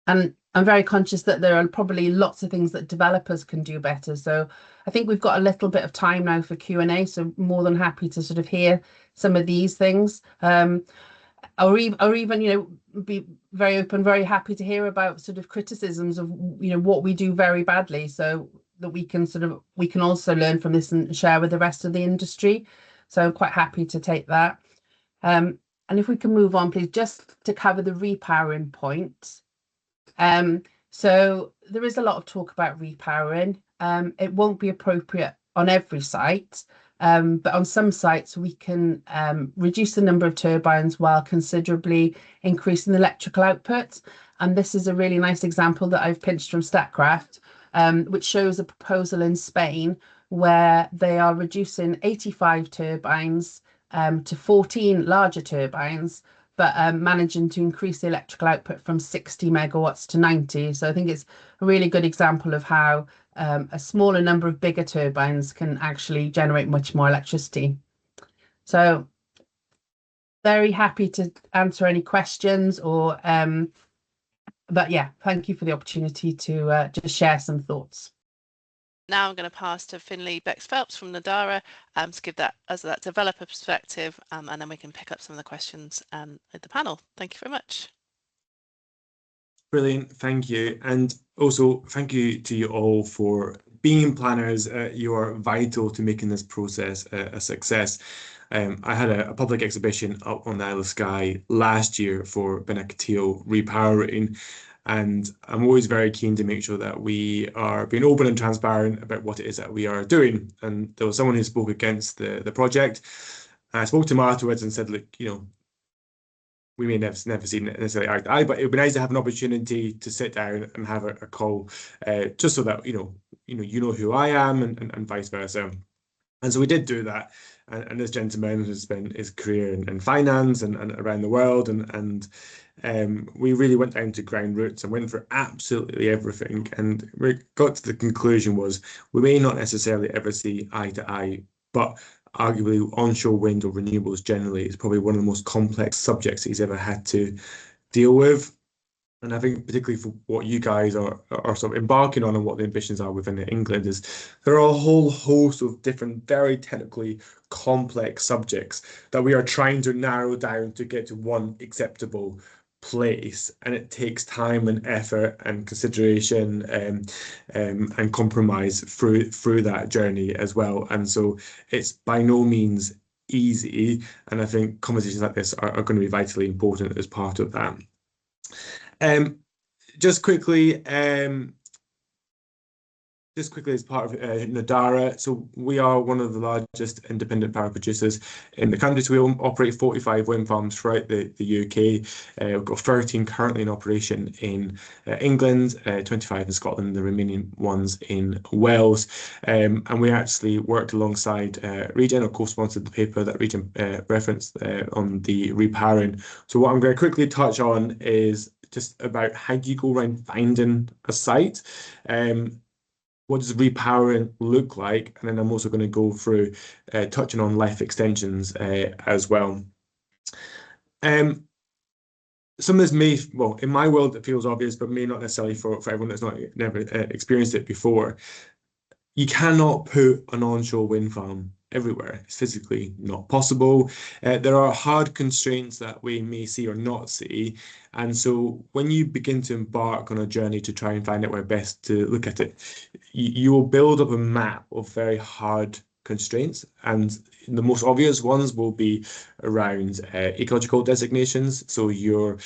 And I'm very conscious that there are probably lots of things that developers can do better. So I think we've got a little bit of time now for Q&A, so more than happy to sort of hear some of these things. Or even, you know, be very open, very happy to hear about sort of criticisms of, you know, what we do very badly, so that we can also learn from this and share with the rest of the industry. So I'm quite happy to take that. And if we can move on, please, just to cover the repowering point. So there is a lot of talk about repowering. It won't be appropriate on every site, but on some sites we can reduce the number of turbines while considerably increasing the electrical output. And this is a really nice example that I've pinched from Statkraft, which shows a proposal in Spain where they are reducing 85 turbines to 14 larger turbines, but managing to increase the electrical output from 60 megawatts to 90. So I think it's a really good example of how a smaller number of bigger turbines can actually generate much more electricity. So very happy to answer any questions, or but yeah, thank you for the opportunity to just share some thoughts. Now I'm going to pass to Finley Becks-Phelps from Nadara to give that developer perspective, and then we can pick up some of the questions at the panel. Thank you very much. Brilliant, thank you. And also thank you to you all for being planners. You are vital to making this process a success. I had a public exhibition up on the Isle of Skye last year for Benakatio Repowering, and I'm always very keen to make sure that we are being open and transparent about what it is that we are doing. And there was someone who spoke against the project. I spoke to him afterwards and said, look, you know, we may never see necessarily eye to eye, but it would be nice to have an opportunity to sit down and have a call, just so that you know who I am, and vice versa. And so we did do that. And this gentleman has spent his career in finance and around the world, and we really went down to ground roots and went for absolutely everything. And we got to the conclusion was we may not necessarily ever see eye to eye, but arguably onshore wind or renewables generally is probably one of the most complex subjects he's ever had to deal with. And I think particularly for what you guys are sort of embarking on and what the ambitions are within England is there are a whole host of different, very technically complex subjects that we are trying to narrow down to get to one acceptable place, and it takes time and effort and consideration and compromise through that journey as well. And so it's by no means easy, and I think conversations like this are going to be vitally important as part of that. Just quickly as part of Nadara, so we are one of the largest independent power producers in the country. So we operate 45 wind farms throughout the UK. We've got 13 currently in operation in England, 25 in Scotland, the remaining ones in Wales. And we actually worked alongside Regen, or co-sponsored the paper that Regen referenced on the repowering. So what I'm going to quickly touch on is just about how do you go around finding a site. What does repowering look like? And then I'm also going to go through touching on life extensions as well. Some of this may, well, in my world it feels obvious, but may not necessarily for everyone that's never experienced it before. You cannot put an onshore wind farm everywhere. It's physically not possible. There are hard constraints that we may see or not see. And so when you begin to embark on a journey to try and find out where best to look at it, you will build up a map of very hard constraints, and the most obvious ones will be around ecological designations, so your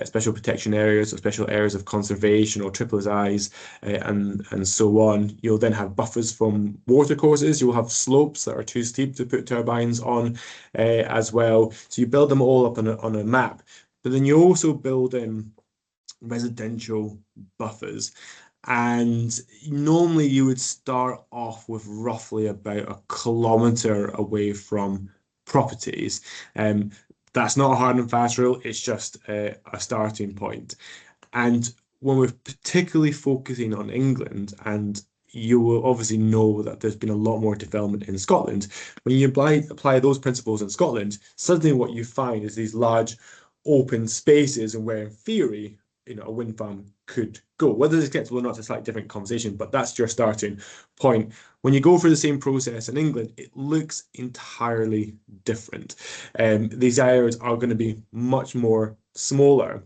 special protection areas or special areas of conservation or triple eyes and so on. You'll then have buffers from watercourses. You'll have slopes that are too steep to put turbines on as well. So you build them all up on a map, but then you also build in residential buffers. And normally you would start off with roughly about 1 kilometre away from properties. That's not a hard and fast rule, it's just a starting point. And when we're particularly focusing on England, and you will obviously know that there's been a lot more development in Scotland. When you apply those principles in Scotland, suddenly what you find is these large open spaces, and where in theory, a wind farm could go. Whether it's acceptable or not is a slightly different conversation, but that's your starting point. When you go through the same process in England, it looks entirely different. These areas are going to be much more smaller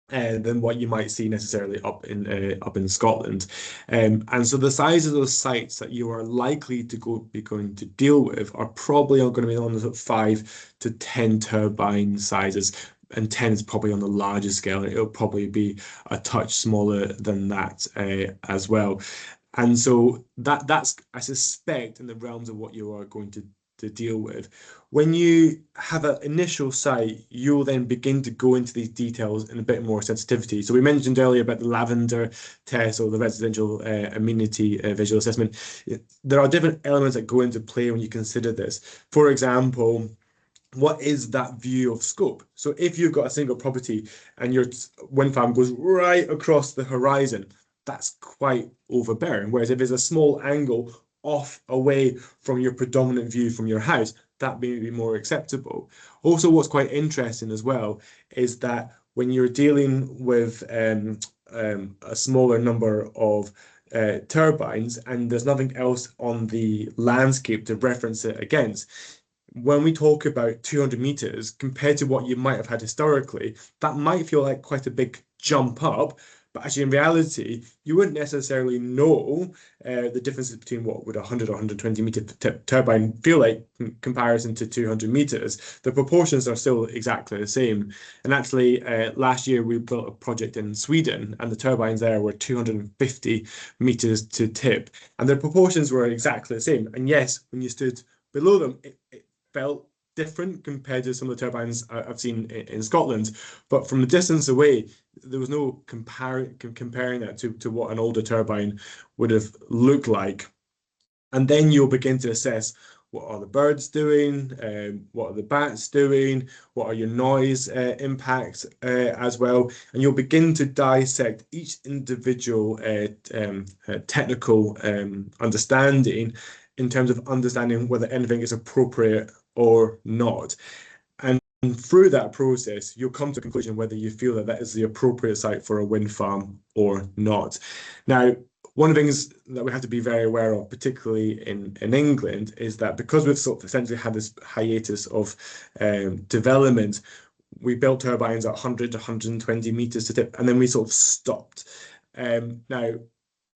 than what you might see necessarily up in Scotland. And so the size of those sites that you are likely to be going to deal with are probably going to be on the 5 to 10 turbine sizes. And 10 is probably on the larger scale. It'll probably be a touch smaller than that as well. And so that's, I suspect, in the realms of what you are going to deal with. When you have an initial site, you'll then begin to go into these details in a bit more sensitivity. So we mentioned earlier about the lavender test, or the residential amenity visual assessment. There are different elements that go into play when you consider this. For example, what is that view of scope? So if you've got a single property and your wind farm goes right across the horizon, that's quite overbearing. Whereas if it's a small angle off away from your predominant view from your house, that may be more acceptable. Also, what's quite interesting as well is that when you're dealing with a smaller number of turbines and there's nothing else on the landscape to reference it against, when we talk about 200 meters compared to what you might have had historically, that might feel like quite a big jump up. But actually, in reality, you wouldn't necessarily know the differences between what would a 100 or 120 meter turbine feel like in comparison to 200 meters. The proportions are still exactly the same. And actually, last year we built a project in Sweden, and the turbines there were 250 meters to tip, and the proportions were exactly the same. And yes, when you stood below them, it felt different compared to some of the turbines I've seen in Scotland, but from the distance away, there was no comparing that to what an older turbine would have looked like. And then you'll begin to assess, what are the birds doing? What are the bats doing? What are your noise impacts as well? And you'll begin to dissect each individual technical understanding in terms of understanding whether anything is appropriate or not. And through that process, you'll come to a conclusion whether you feel that that is the appropriate site for a wind farm or not. Now, one of the things that we have to be very aware of, particularly in England, is that because we've sort of essentially had this hiatus of development, we built turbines at 100 to 120 meters to tip, and then we sort of stopped. Now,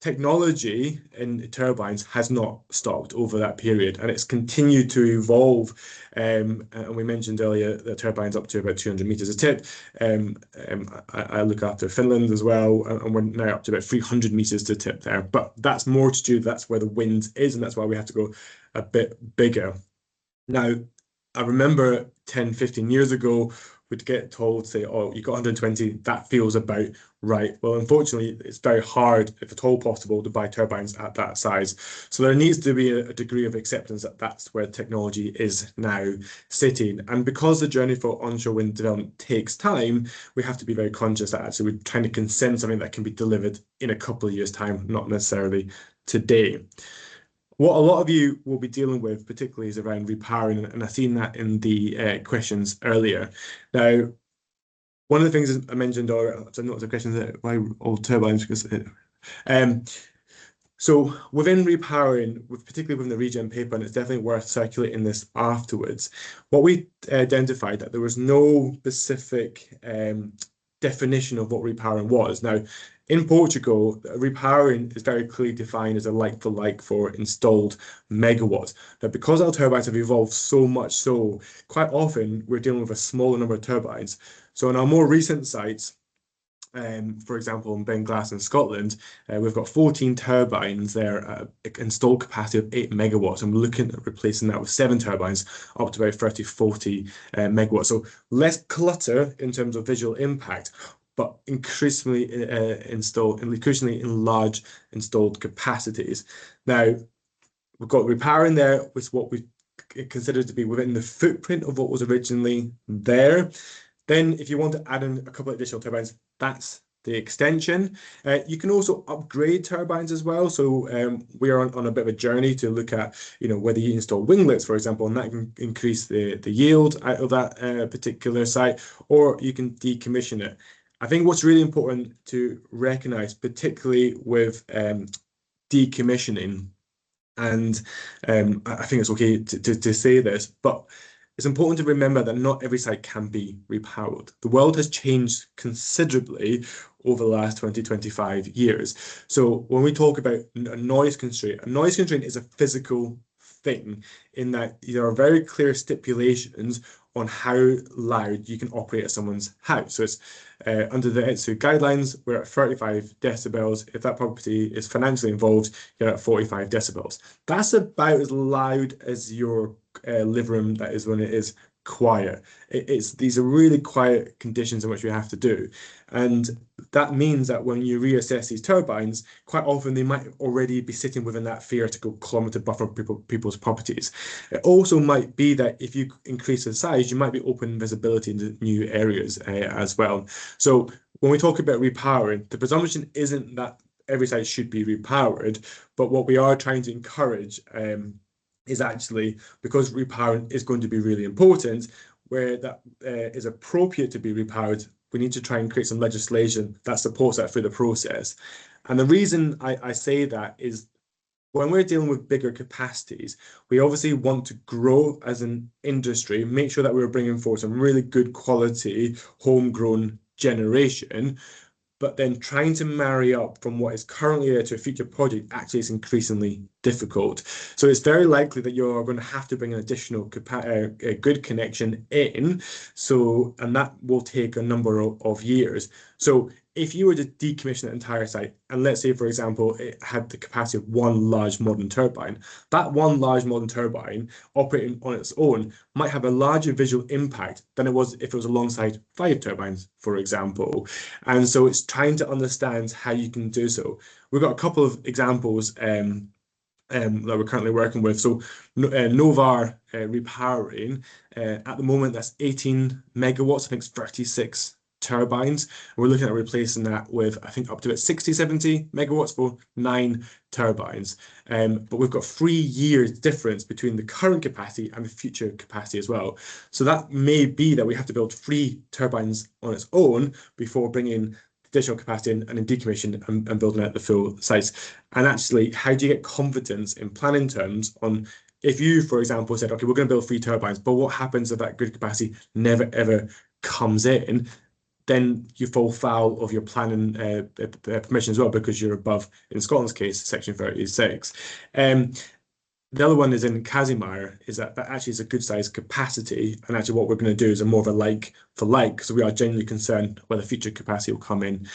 technology in turbines has not stopped over that period, and it's continued to evolve. And we mentioned earlier the turbines up to about 200 meters a tip. I look after Finland as well, and we're now up to about 300 meters to tip there. But that's more to do, that's where the wind is, and that's why we have to go a bit bigger. Now, I remember 10, 15 years ago, we'd get told, say, oh, you got 120, that feels about right. Well, unfortunately, it's very hard, if at all possible, to buy turbines at that size. So there needs to be a degree of acceptance that that's where technology is now sitting. And because the journey for onshore wind development takes time, we have to be very conscious that actually we're trying to consent something that can be delivered in a couple of years' time, not necessarily today. What a lot of you will be dealing with, particularly, is around repowering, and I've seen that in the questions earlier. Now, one of the things I mentioned, or I noticed a question that why old turbines, because so within repowering, particularly within the regen paper, and it's definitely worth circulating this afterwards, what we identified that there was no specific definition of what repowering was. Now, in Portugal, repowering is very clearly defined as a like-for-like for installed megawatts. Now, because our turbines have evolved so much so, quite often we're dealing with a smaller number of turbines. So on our more recent sites, for example, in Benglass in Scotland, we've got 14 turbines there, installed capacity of 8 megawatts, and we're looking at replacing that with 7 turbines up to about 30, 40 megawatts. So less clutter in terms of visual impact, but increasingly increasingly in large installed capacities. Now, we've got repowering there with what we consider to be within the footprint of what was originally there. Then, if you want to add in a couple of additional turbines, that's the extension. You can also upgrade turbines as well. So we are on a bit of a journey to look at, whether you install winglets, for example, and that can increase the yield out of that particular site, or you can decommission it. I think what's really important to recognize, particularly with decommissioning, and I think it's okay to say this, but it's important to remember that not every site can be repowered. The world has changed considerably over the last 25 years. So when we talk about a noise constraint is a physical thing, in that there are very clear stipulations on how loud you can operate at someone's house. So it's under the ETSU guidelines, we're at 35 decibels. If that property is financially involved, you're at 45 decibels. That's about as loud as your living room that is when it is quiet. These are really quiet conditions in which we have to do. And that means that when you reassess these turbines, quite often they might already be sitting within that theoretical kilometre buffer of people's properties. It also might be that if you increase the size, you might be open visibility into new areas as well. So when we talk about repowering, the presumption isn't that every site should be repowered, but what we are trying to encourage is actually, because repowering is going to be really important, where that is appropriate to be repowered, we need to try and create some legislation that supports that through the process. And the reason I say that is, when we're dealing with bigger capacities, we obviously want to grow as an industry, make sure that we're bringing forward some really good quality homegrown generation, but then trying to marry up from what is currently there to a future project actually is increasingly difficult. So it's very likely that you're going to have to bring an additional good connection in. And that will take a number of years. So if you were to decommission the entire site, and let's say, for example, it had the capacity of one large modern turbine, that one large modern turbine operating on its own might have a larger visual impact than it was if it was alongside 5 turbines, for example. And so it's trying to understand how you can do so. We've got a couple of examples that we're currently working with. So Novar Repowering, at the moment, that's 18 megawatts, I think it's 36 turbines. We're looking at replacing that with, I think, up to about 60, 70 megawatts for 9 turbines. But we've got 3 years difference between the current capacity and the future capacity as well. So that may be that we have to build 3 turbines on its own before bringing additional capacity in, and then decommission and building out the full sites. And actually, how do you get confidence in planning terms on, if you, for example, said, okay, we're going to build 3 turbines, but what happens if that grid capacity never ever comes in? Then you fall foul of your planning permission as well, because you're above, in Scotland's case, section 36. The other one is in Casimir, is that actually is a good size capacity, and actually what we're going to do is a more of a like for like, because we are genuinely concerned whether future capacity will come in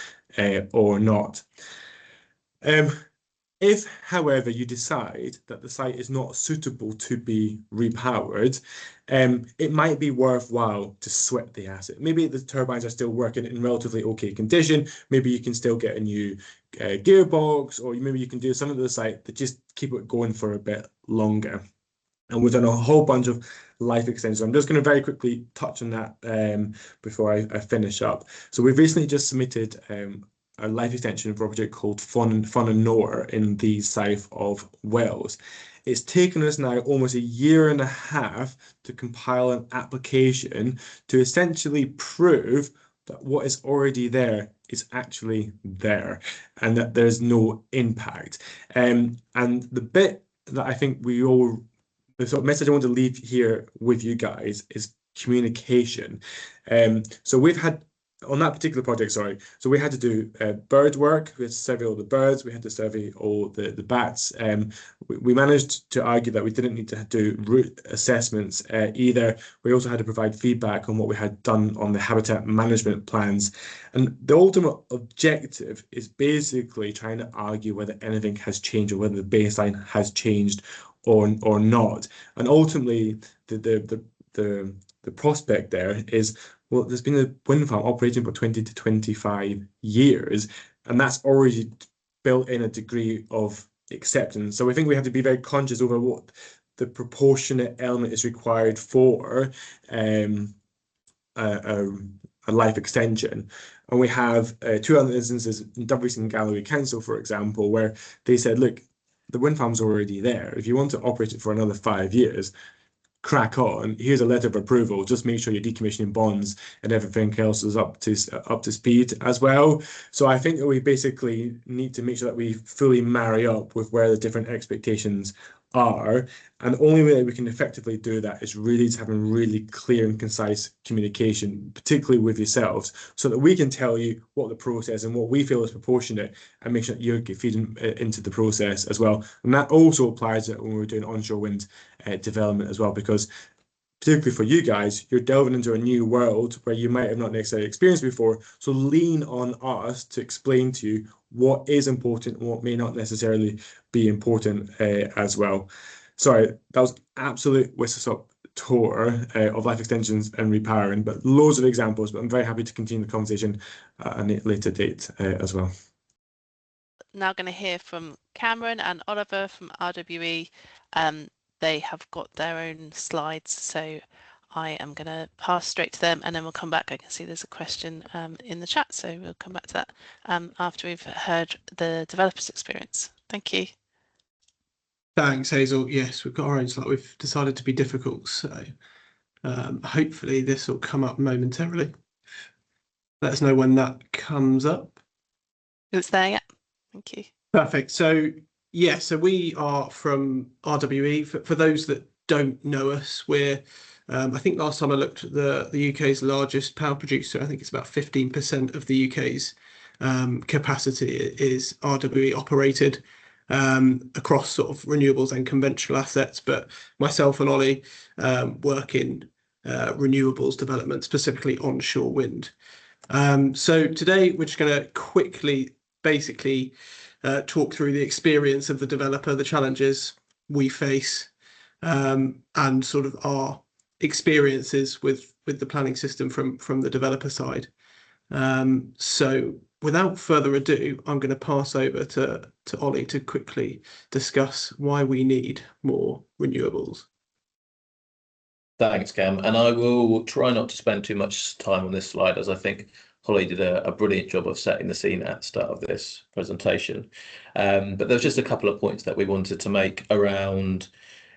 or not. If, however, you decide that the site is not suitable to be repowered, it might be worthwhile to sweat the asset. Maybe the turbines are still working in relatively okay condition. Maybe you can still get a new gearbox, or maybe you can do something to the site that just keep it going for a bit longer. And we've done a whole bunch of life extensions. I'm just going to very quickly touch on that before I finish up. So we've recently just submitted a life extension for a project called Fonanor in the south of Wales. It's taken us now almost 1.5 years to compile an application to essentially prove that what is already there is actually there, and that there's no impact. And the bit that I think the sort of message I want to leave here with you guys is communication. So we've had, on that particular project, so we had to do bird work. We had to survey all the birds. We had to survey all the bats. We managed to argue that we didn't need to do route assessments either. We also had to provide feedback on what we had done on the habitat management plans. And the ultimate objective is basically trying to argue whether anything has changed, or whether the baseline has changed or not. And ultimately, the prospect there is, well, there's been a wind farm operating for 20 to 25 years, and that's already built in a degree of acceptance. So we think we have to be very conscious over what the proportionate element is required for a a life extension. And we have two other instances in Dumfries and Galloway Council, for example, where they said, look, the wind farm's already there. If you want to operate it for another 5 years, crack on. Here's a letter of approval. Just make sure your decommissioning bonds and everything else is up to speed as well. So I think that we basically need to make sure that we fully marry up with where the different expectations are. And the only way that we can effectively do that is really to having really clear and concise communication, particularly with yourselves, so that we can tell you what the process and what we feel is proportionate, and make sure that you're feeding into the process as well. And that also applies when we're doing onshore wind development as well, because particularly for you guys, you're delving into a new world where you might have not necessarily experienced before. So lean on us to explain to you what is important and what may not necessarily be important as well. Sorry, that was absolute whistle-stop tour of life extensions and repowering, but loads of examples. But I'm very happy to continue the conversation at a later date as well. Now going to hear from Cameron and Oliver from RWE. They have got their own slides, so I am going to pass straight to them, and then we'll come back. I can see there's a question in the chat, so we'll come back to that after we've heard the developer's experience. Thank you. Thanks, Hazel. Yes, we've got our own slide. We've decided to be difficult, so hopefully this will come up momentarily. Let us know when that comes up. It's there, yeah. Thank you. Perfect. So yeah, so we are from RWE. For those that don't know us, we're I think last time I looked at the UK's largest power producer. I think it's about 15% of the UK's capacity is RWE operated across sort of renewables and conventional assets. But myself and Ollie work in renewables development, specifically onshore wind. So today we're just going to quickly basically talk through the experience of the developer, the challenges we face, and sort of our experiences with the planning system from the developer side. So without further ado, I'm going to pass over to Ollie to quickly discuss why we need more renewables. Thanks, Cam. And I will try not to spend too much time on this slide, as I think Holly did a brilliant job of setting the scene at the start of this presentation. But there's just a couple of points that we wanted to make around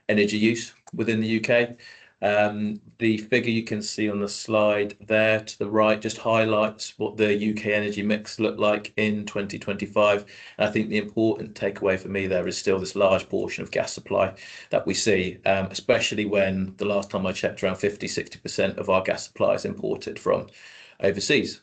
energy use within the UK. The figure you can see on the slide there to the right just highlights what the UK energy mix looked like in 2025. And I think the important takeaway for me there is still this large portion of gas supply that we see, especially when the last time I checked, around 50–60% of our gas supply is imported from overseas.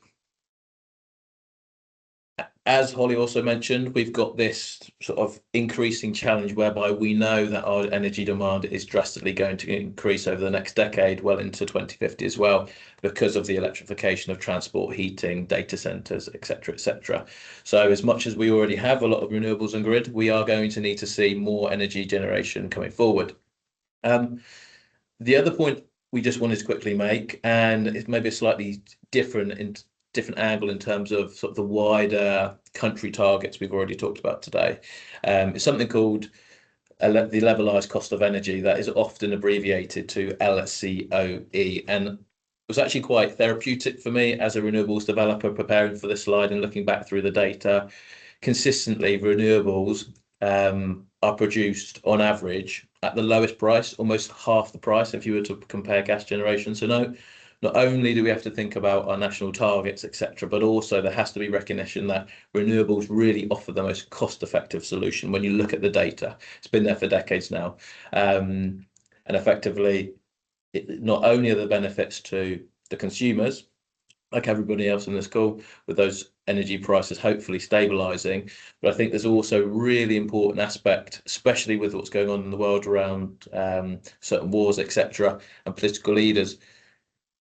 As Holly also mentioned, we've got this sort of increasing challenge whereby we know that our energy demand is drastically going to increase over the next decade, well into 2050 as well, because of the electrification of transport, heating, data centres, etc., etc. So as much as we already have a lot of renewables on grid, we are going to need to see more energy generation coming forward. The other point we just wanted to quickly make, and it's maybe a slightly different angle in terms of sort of the wider country targets we've already talked about today. It's something called the levelized cost of energy that is often abbreviated to LCOE, and it was actually quite therapeutic for me as a renewables developer preparing for this slide and looking back through the data. Consistently, renewables are produced on average at the lowest price, almost half the price if you were to compare gas generation. So not only do we have to think about our national targets, etc., but also there has to be recognition that renewables really offer the most cost-effective solution when you look at the data. It's been there for decades now. And effectively, not only are the benefits to the consumers, like everybody else in this call, with those energy prices hopefully stabilising, but I think there's also a really important aspect, especially with what's going on in the world around certain wars, etc., and political leaders.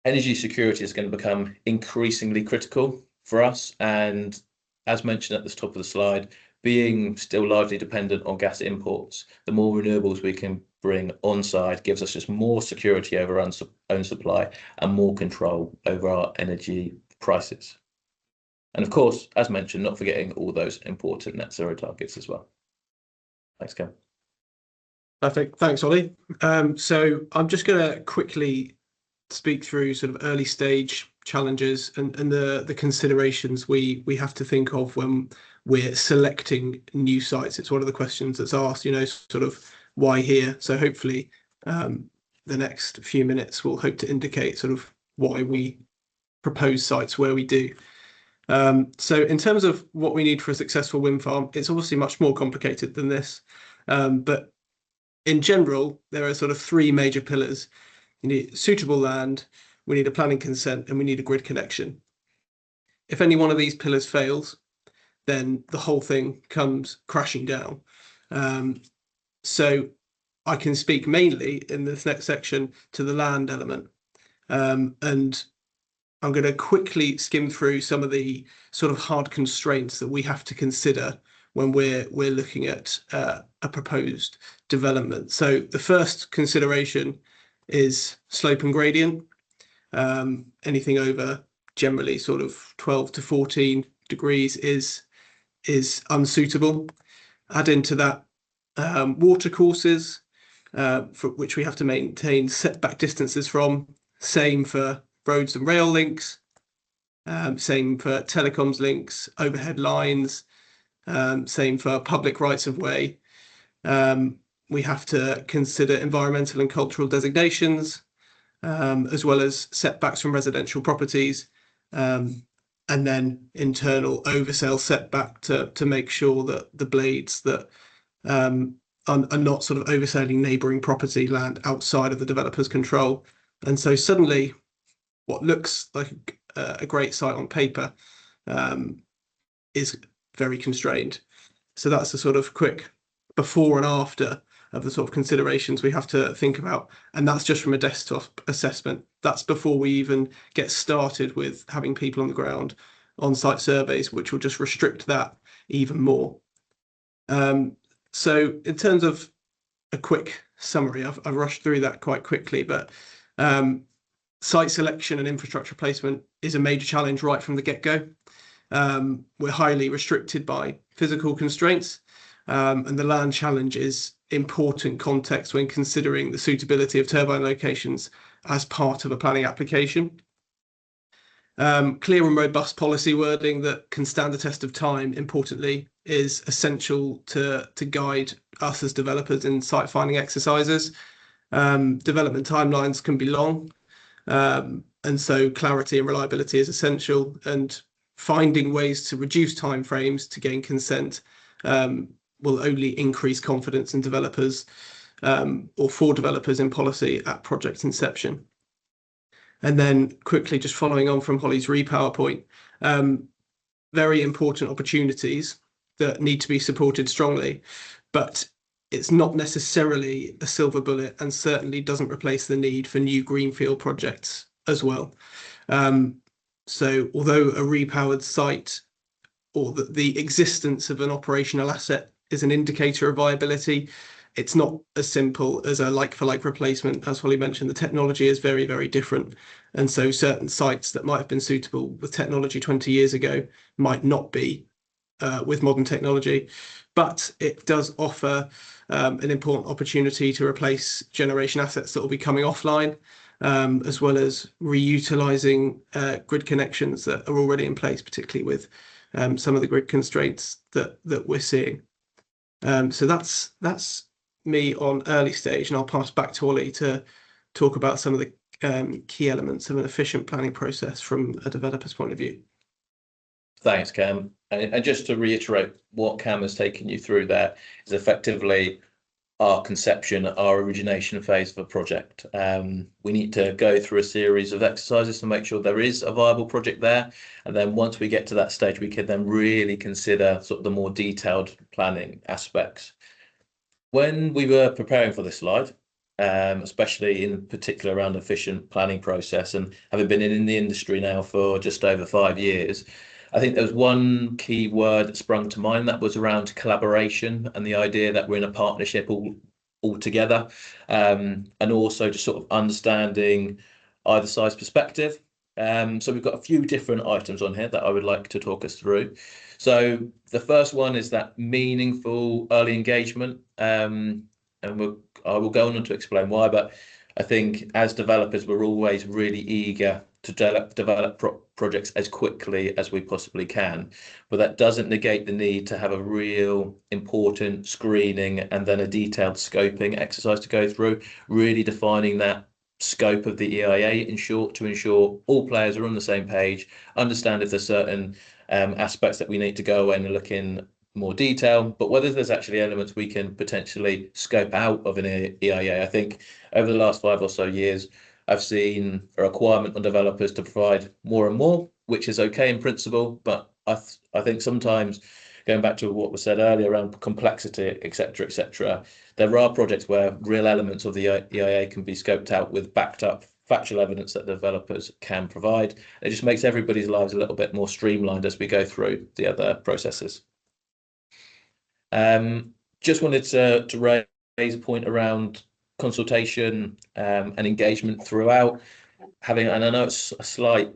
Energy security is going to become increasingly critical for us, and as mentioned at the top of the slide, being still largely dependent on gas imports, the more renewables we can bring on side gives us just more security over our own supply and more control over our energy prices. And of course, as mentioned, not forgetting all those important net zero targets as well. Thanks, Cam. Perfect. Thanks, Ollie. So I'm just going to quickly speak through sort of early stage challenges and the considerations we have to think of when we're selecting new sites. It's one of the questions that's asked, you know, sort of why here? So hopefully the next few minutes will hope to indicate sort of why we propose sites where we do. So in terms of what we need for a successful wind farm, it's obviously much more complicated than this. But in general, there are sort of three major pillars. You need suitable land, we need a planning consent, and we need a grid connection. If any one of these pillars fails, then the whole thing comes crashing down. So I can speak mainly in this next section to the land element. And I'm going to quickly skim through some of the sort of hard constraints that we have to consider when we're looking at a proposed development. So the first consideration is slope and gradient. Anything over generally sort of 12 to 14 degrees is unsuitable. Add into that water courses, for which we have to maintain setback distances from. Same for roads and rail links, same for telecoms links, overhead lines, same for public rights of way. We have to consider environmental and cultural designations, as well as setbacks from residential properties, and then internal oversail setback to make sure that the blades that are not sort of oversailing neighbouring property land outside of the developer's control. And so suddenly what looks like a great site on paper is very constrained. So that's the sort of quick before and after of the sort of considerations we have to think about. And that's just from a desktop assessment. That's before we even get started with having people on the ground on site surveys, which will just restrict that even more. So in terms of a quick summary, I've rushed through that quite quickly, but site selection and infrastructure placement is a major challenge right from the get-go. We're highly restricted by physical constraints, and the land challenge is important context when considering the suitability of turbine locations as part of a planning application. Clear and robust policy wording that can stand the test of time, importantly, is essential to guide us as developers in site finding exercises. Development timelines can be long, and so clarity and reliability is essential, and finding ways to reduce timeframes to gain consent will only increase confidence in developers or for developers in policy at project inception. And then quickly, just following on from Holly's repower point, very important opportunities that need to be supported strongly, but it's not necessarily a silver bullet and certainly doesn't replace the need for new greenfield projects as well. So although a repowered site or the existence of an operational asset is an indicator of viability, it's not as simple as a like-for-like replacement. As Holly mentioned, the technology is very, very different. And so certain sites that might have been suitable with technology 20 years ago might not be with modern technology. But it does offer an important opportunity to replace generation assets that will be coming offline, as well as reutilising grid connections that are already in place, particularly with some of the grid constraints that we're seeing. So that's me on early stage, and I'll pass back to Ollie to talk about some of the key elements of an efficient planning process from a developer's point of view. Thanks, Cam. And just to reiterate, what Cam has taken you through there is effectively our conception, our origination phase of a project. We need to go through a series of exercises to make sure there is a viable project there. And then once we get to that stage, we can then really consider sort of the more detailed planning aspects. When we were preparing for this slide, especially in particular around efficient planning process, and having been in the industry now for just over 5 years, I think there was one key word that sprung to mind, that was around collaboration and the idea that we're in a partnership all together, and also just sort of understanding either side's perspective. So we've got a few different items on here that I would like to talk us through. So the first one is that meaningful early engagement, and I will go on to explain why, but I think as developers, we're always really eager to develop projects as quickly as we possibly can, but that doesn't negate the need to have a real important screening and then a detailed scoping exercise to go through, really defining that scope of the EIA to ensure all players are on the same page, understand if there's certain aspects that we need to go away and look in more detail, but whether there's actually elements we can potentially scope out of an EIA. I think over the last 5 or so years, I've seen a requirement on developers to provide more and more, which is okay in principle, but I think sometimes, going back to what was said earlier around complexity, etc., there are projects where real elements of the EIA can be scoped out with backed up factual evidence that developers can provide. It just makes everybody's lives a little bit more streamlined as we go through the other processes. Just wanted to raise a point around consultation and engagement throughout, and I know it's a slight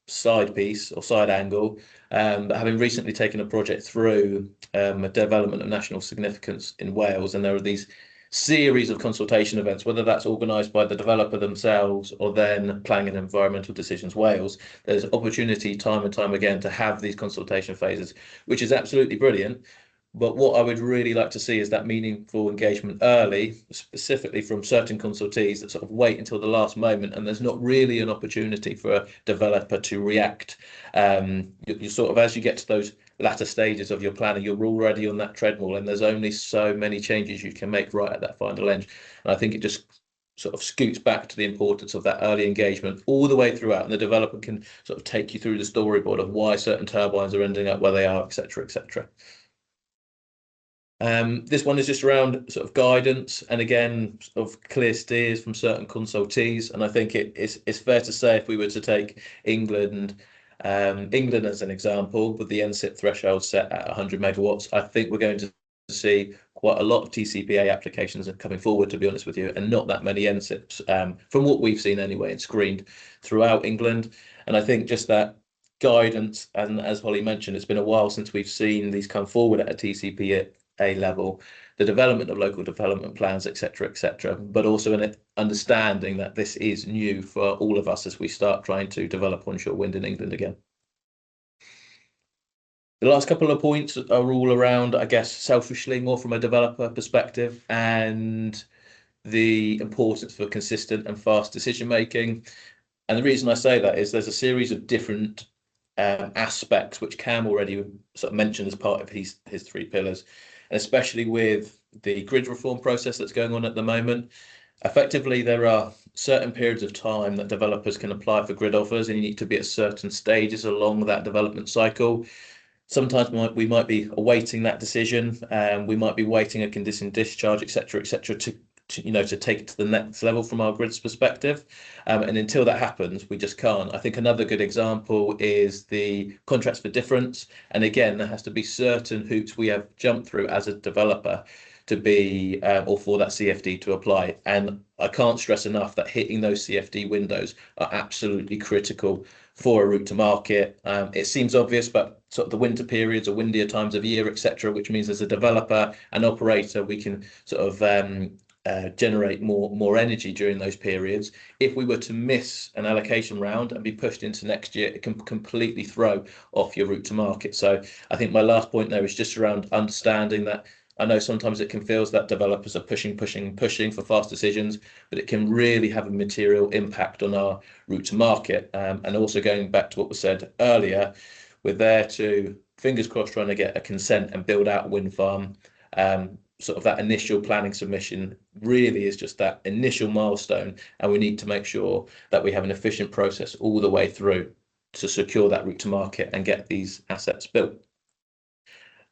side piece or side angle, but having recently taken a project through a development of national significance in Wales, and there are these series of consultation events, whether that's organised by the developer themselves or then Planning and Environmental Decisions Wales, there's opportunity time and time again to have these consultation phases, which is absolutely brilliant. But what I would really like to see is that meaningful engagement early, specifically from certain consultees that sort of wait until the last moment, and there's not really an opportunity for a developer to react. You sort of, as you get to those latter stages of your planning, you're already on that treadmill, and there's only so many changes you can make right at that final end. And I think it just sort of scoots back to the importance of that early engagement all the way throughout, and the developer can sort of take you through the storyboard of why certain turbines are ending up where they are, etc., etc. This one is just around sort of guidance and again sort of clear steers from certain consultees, and I think it's fair to say if we were to take England as an example, with the NSIP threshold set at 100 megawatts, I think we're going to see quite a lot of TCPA applications coming forward, to be honest with you, and not that many NSIPs from what we've seen anyway and screened throughout England. And I think just that guidance, and as Holly mentioned, it's been a while since we've seen these come forward at a TCPA level, the development of local development plans, etc., but also an understanding that this is new for all of us as we start trying to develop onshore wind in England again. The last couple of points are all around, I guess, selfishly more from a developer perspective, and the importance for consistent and fast decision making. And the reason I say that is there's a series of different aspects which Cam already sort of mentioned as part of his 3 pillars, and especially with the grid reform process that's going on at the moment. Effectively, there are certain periods of time that developers can apply for grid offers, and you need to be at certain stages along that development cycle. Sometimes we might be awaiting that decision, and we might be waiting a condition discharge, etc., to take it to the next level from our grid's perspective. And until that happens, we just can't. I think another good example is the contracts for difference. And again, there has to be certain hoops we have jumped through as a developer to be, or for that CFD to apply. And I can't stress enough that hitting those CFD windows are absolutely critical for a route to market. It seems obvious, but sort of the winter periods or windier times of year, etc., which means as a developer and operator, we can sort of generate more energy during those periods. If we were to miss an allocation round and be pushed into next year, it can completely throw off your route to market. So I think my last point there is just around understanding that I know sometimes it can feel that developers are pushing for fast decisions, but it can really have a material impact on our route to market. And also going back to what was said earlier, we're there to, fingers crossed, trying to get a consent and build out a wind farm. Sort of that initial planning submission really is just that initial milestone, and we need to make sure that we have an efficient process all the way through to secure that route to market and get these assets built.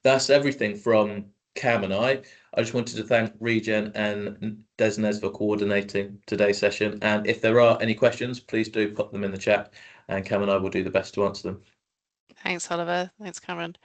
That's everything from Cam and I just wanted to thank Regen and Desnes for coordinating today's session, and if there are any questions, please do put them in the chat and Cam and I will do the best to answer them. Thanks, Oliver. Thanks, Cameron.